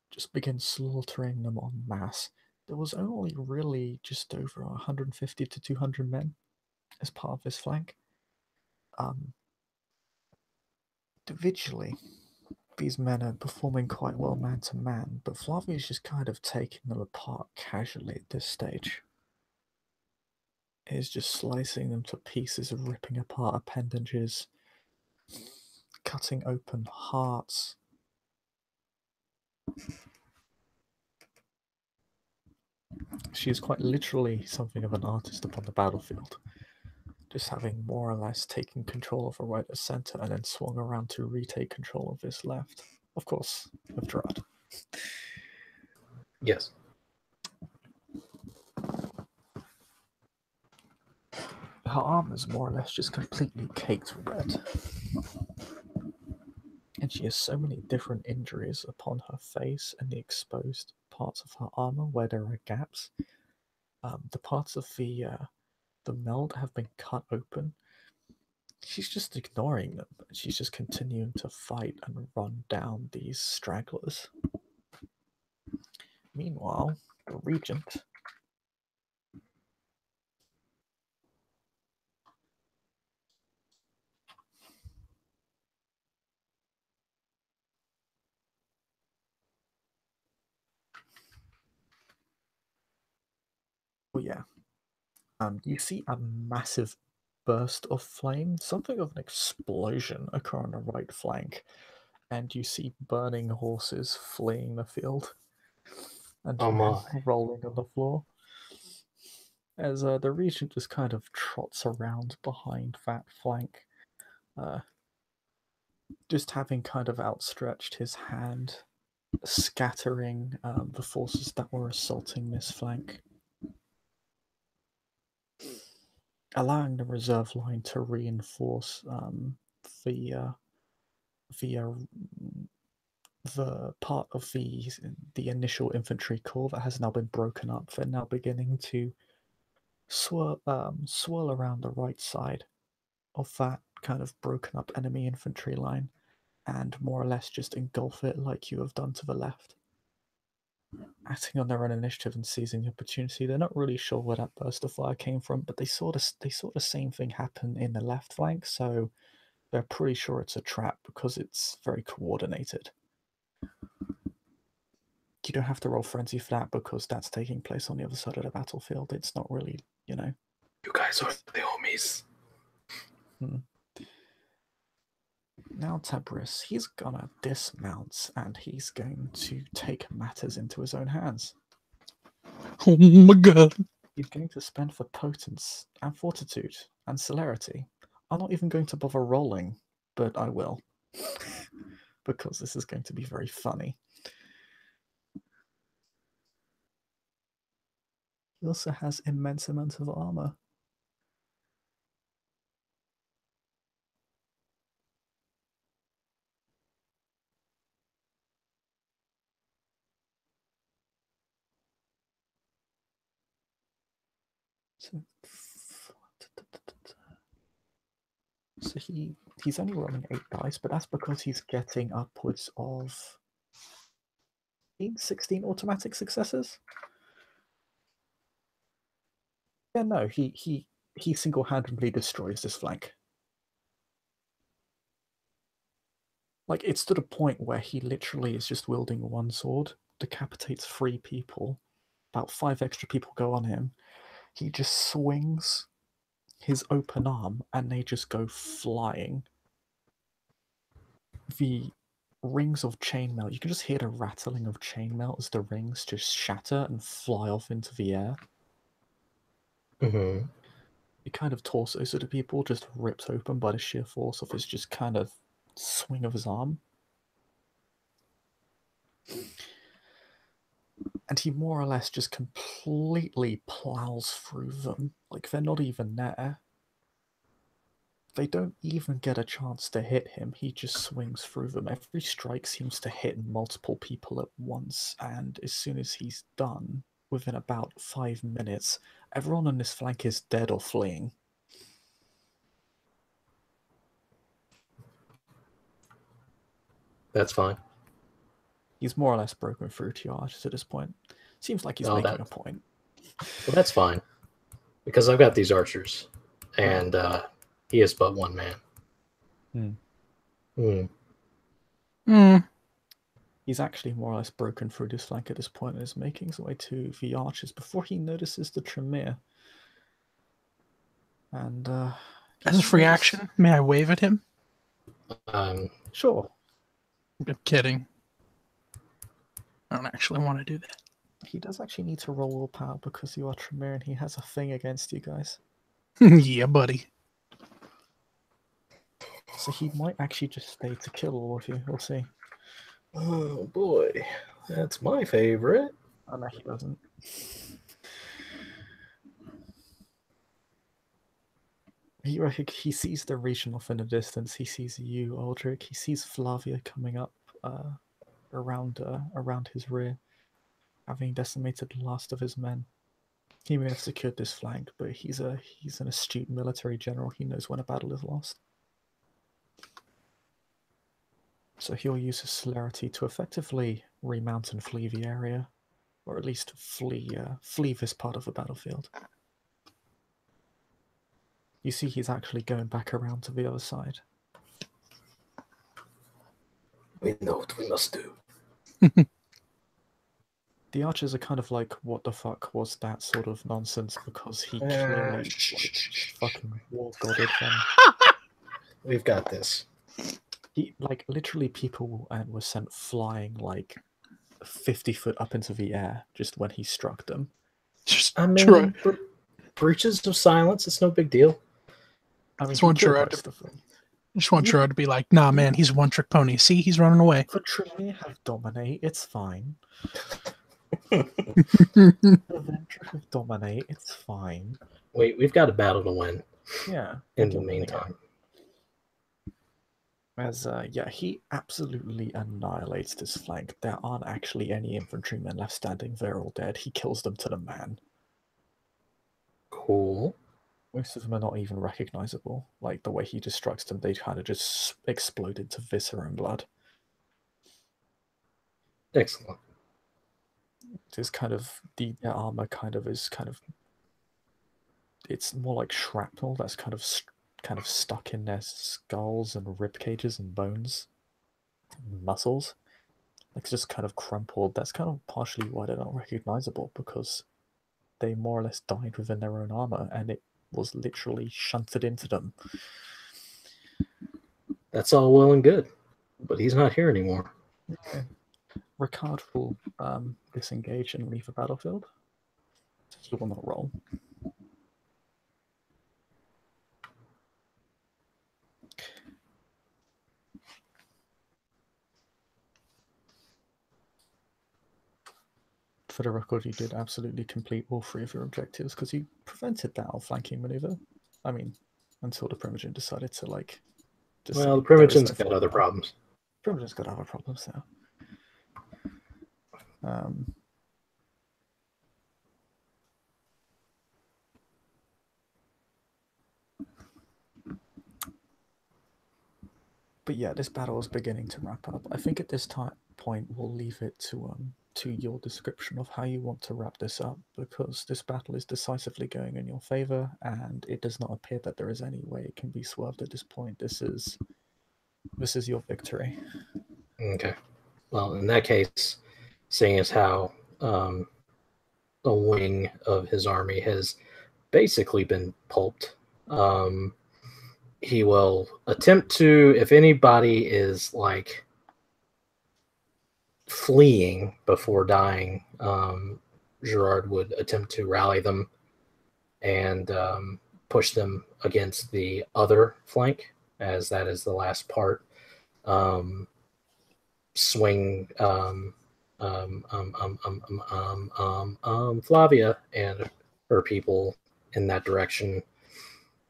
just begin slaughtering them en masse. There was only really just over 150 to 200 men as part of this flank. Individually, these men are performing quite well man to man, but Flavia's just kind of taking them apart casually at this stage. Is just slicing them to pieces, ripping apart appendages, cutting open hearts. She is quite literally something of an artist upon the battlefield, just having more or less taken control of a right of centre and then swung around to retake control of this left. Of course, with Gerard. Yes. Her arm is more or less just completely caked red. And she has so many different injuries upon her face and the exposed parts of her armor where there are gaps. The parts of the meld have been cut open, She's just ignoring them. She's just continuing to fight and run down these stragglers. Meanwhile, the regent. Oh yeah. You see a massive burst of flame, something of an explosion occur on the right flank, and you see burning horses fleeing the field and Oh my. rolling on the floor. As the regent just kind of trots around behind that flank, just having kind of outstretched his hand, scattering the forces that were assaulting this flank, allowing the reserve line to reinforce the the part of the initial infantry corps that has now been broken up. They're now beginning to swirl around the right side of that kind of broken up enemy infantry line, and more or less just engulf it like you have done to the left. Acting on their own initiative and seizing the opportunity. They're not really sure where that burst of fire came from, but they saw the same thing happen in the left flank, so they're pretty sure it's a trap because it's very coordinated. You don't have to roll frenzy for that because that's taking place on the other side of the battlefield. It's not really, You guys are the homies. Now Tabris, he's gonna dismount and he's going to take matters into his own hands. Oh my god. He's going to spend for potence and fortitude and celerity. I'm not even going to bother rolling, but I will. Because this is going to be very funny. He also has immense amounts of armor. So he's only rolling 8 dice, but that's because he's getting upwards of 16 automatic successes. Yeah, no, he single-handedly destroys this flank. Like, it's to the point where he literally is just wielding one sword, decapitates 3 people, about 5 extra people go on him. He just swings his open arm and they just go flying. The rings of chainmail, you can just hear the rattling of chainmail as the rings just shatter and fly off into the air. Mm-hmm. The kind of torsos of the people just ripped open by the sheer force of his just kind of swing of his arm. And he more or less just completely plows through them. Like, they're not even there. They don't even get a chance to hit him. He just swings through them. Every strike seems to hit multiple people at once, and as soon as he's done, within about 5 minutes, everyone on this flank is dead or fleeing. That's fine. He's more or less broken through to your archers at this point. Seems like he's making a point. Well, that's fine. Because I've got these archers. And he is but one man. He's actually more or less broken through this flank at this point and is making his way to the archers before he notices the Tremere. And as a free action, may I wave at him? Sure. I'm kidding. I don't actually want to do that. He does actually need to roll willpower because you are Tremere and he has a thing against you guys. Yeah, buddy. So he might actually just stay to kill all of you. We'll see. Oh boy, that's my favorite. Oh no, he doesn't. He sees the region off in the distance. He sees you, Aldrich. He sees Flavia coming up around his rear, having decimated the last of his men. He may have secured this flank, but he's an astute military general. He knows when a battle is lost. So he'll use his celerity to effectively remount and flee the area, or at least flee this part of the battlefield. You see he's actually going back around to the other side. We know what we must do. The archers are kind of like, what the fuck was that sort of nonsense, because he clearly fucking war-godded them. We've got this. He, literally people were sent flying 50 foot up into the air just when he struck them. I mean, breaches of silence, it's no big deal. I mean, just want Gerard to be like, nah, man, he's a one-trick pony. See, he's running away. For Tremere have dominate, it's fine. Venture have dominate, it's fine. We've got a battle to win. Yeah. In the meantime. As he absolutely annihilates this flank. There aren't actually any infantrymen left standing. They're all dead. He kills them to the man. Cool. Most of them are not even recognizable. Like, the way he destructs them, they kind of just explode into viscera and blood. Excellent. It's kind of, their armor it's more like shrapnel that's kind of stuck in their skulls and rib cages and bones and muscles. It's just kind of crumpled. That's kind of partially why they're not recognizable, because they more or less died within their own armor, and it was literally shunted into them. That's all well and good, but he's not here anymore. Okay. Ricard will disengage and leave the battlefield. He will not roll. For the record, you did absolutely complete all three of your objectives, because you prevented that outflanking maneuver. I mean, until the Primogen decided to, the Primogen's got other problems. Primogen's got other problems now. But yeah, this battle is beginning to wrap up. I think at this point we'll leave it to your description of how you want to wrap this up, because this battle is decisively going in your favor, and it does not appear that there is any way it can be swerved at this point. This is your victory. Okay. Well, in that case, seeing as how a wing of his army has basically been pulped, he will attempt to, if anybody is fleeing before dying, Gerard would attempt to rally them and push them against the other flank, as that is the last part. Swing Flavia and her people in that direction,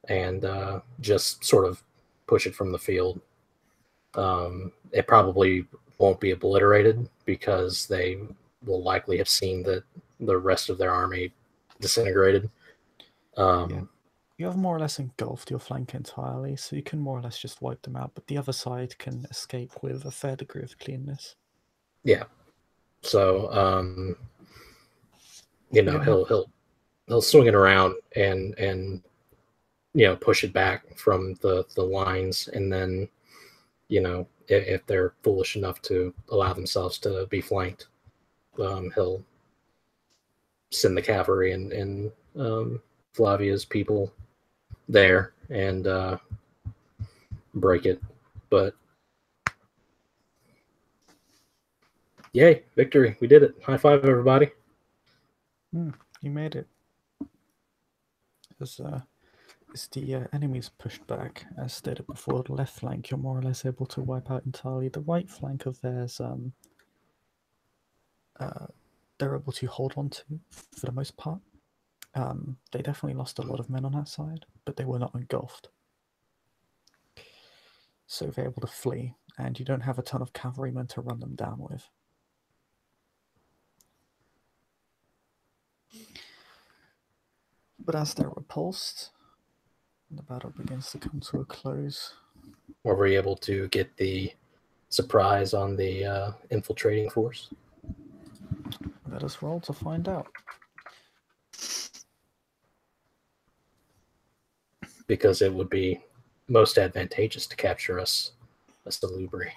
and just sort of push it from the field. It probably won't be obliterated, because they will likely have seen that the rest of their army disintegrated. Yeah. You have more or less engulfed your flank entirely, so you can more or less just wipe them out, but the other side can escape with a fair degree of cleanness. Yeah. So, he'll swing it around and push it back from the lines, and then, if they're foolish enough to allow themselves to be flanked, he'll send the cavalry and Flavia's people there and break it. But yay, victory. We did it. High five, everybody. You made it. As the enemies pushed back, as stated before, the left flank you're more or less able to wipe out entirely. The right flank of theirs, they're able to hold on to for the most part. They definitely lost a lot of men on that side, but they were not engulfed. So they're able to flee, and you don't have a ton of cavalrymen to run them down with. But as they're repulsed, the battle begins to come to a close. Were we able to get the surprise on the infiltrating force? Let us roll to find out. Because it would be most advantageous to capture us a Salubri.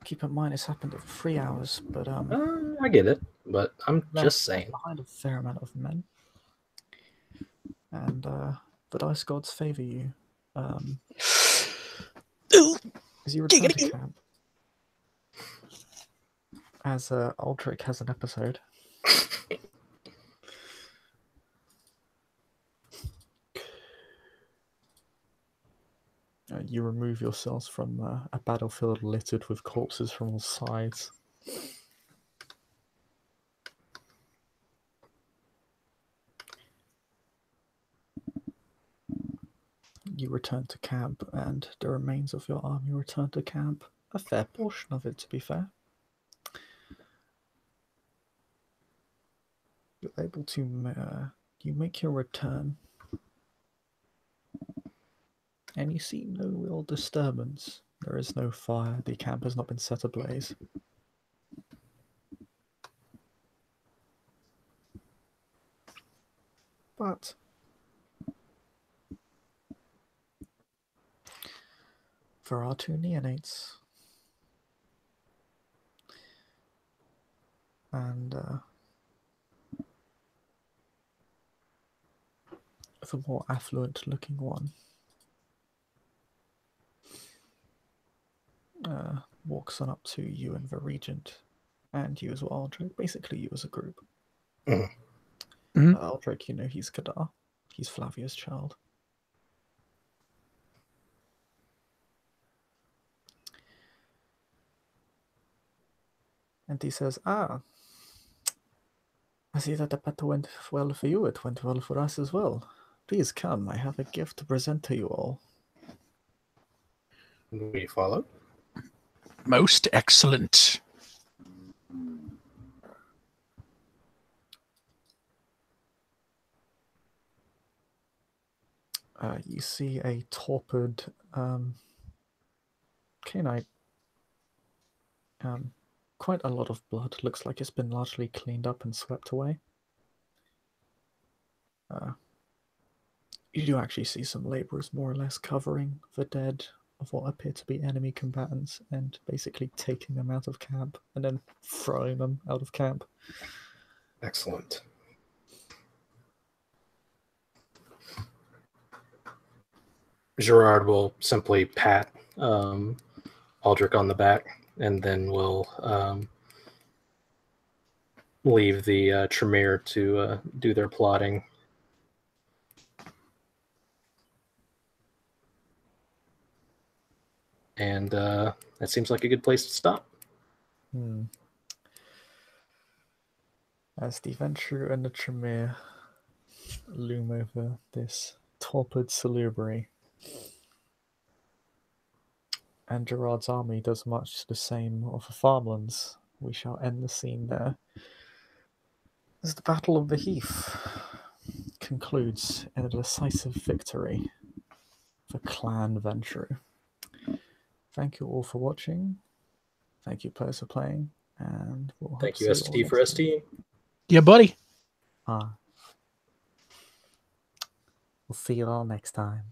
Keep in mind it's happened in 3 hours, but I get it, but I'm just left saying. behind a fair amount of men. And the dice gods favor you. As you return to camp, as Aldrich has an episode. You remove yourselves from a battlefield littered with corpses from all sides. You return to camp, and the remains of your army return to camp. A fair portion of it, to be fair. You're able to you make your return, and you see no real disturbance. There is no fire. The camp has not been set ablaze. But for our two neonates, and the more affluent-looking one walks on up to you and the regent, and you as well, Aldrich. Basically, you as a group. Aldrich, you know he's Kadar. He's Flavia's child. And he says, I see that the battle went well for you. It went well for us as well. Please come. I have a gift to present to you all. We follow? Most excellent. You see a torpid Cainite. Quite a lot of blood. Looks like it's been largely cleaned up and swept away. You do actually see some laborers more or less covering the dead of what appear to be enemy combatants and basically taking them out of camp and then throwing them out of camp. Excellent. Gerard will simply pat Aldrich on the back, and then will leave the Tremere to do their plotting. And that seems like a good place to stop. As the Venture and the Tremere loom over this torpid Salubri, and Gerard's army does much the same of the farmlands, we shall end the scene there. As the Battle of the Heath concludes in a decisive victory for Clan Venture. Thank you all for watching. Thank you, players, for playing, and we'll Thank you, ST, for ST. Yeah, buddy. We'll see you all next time.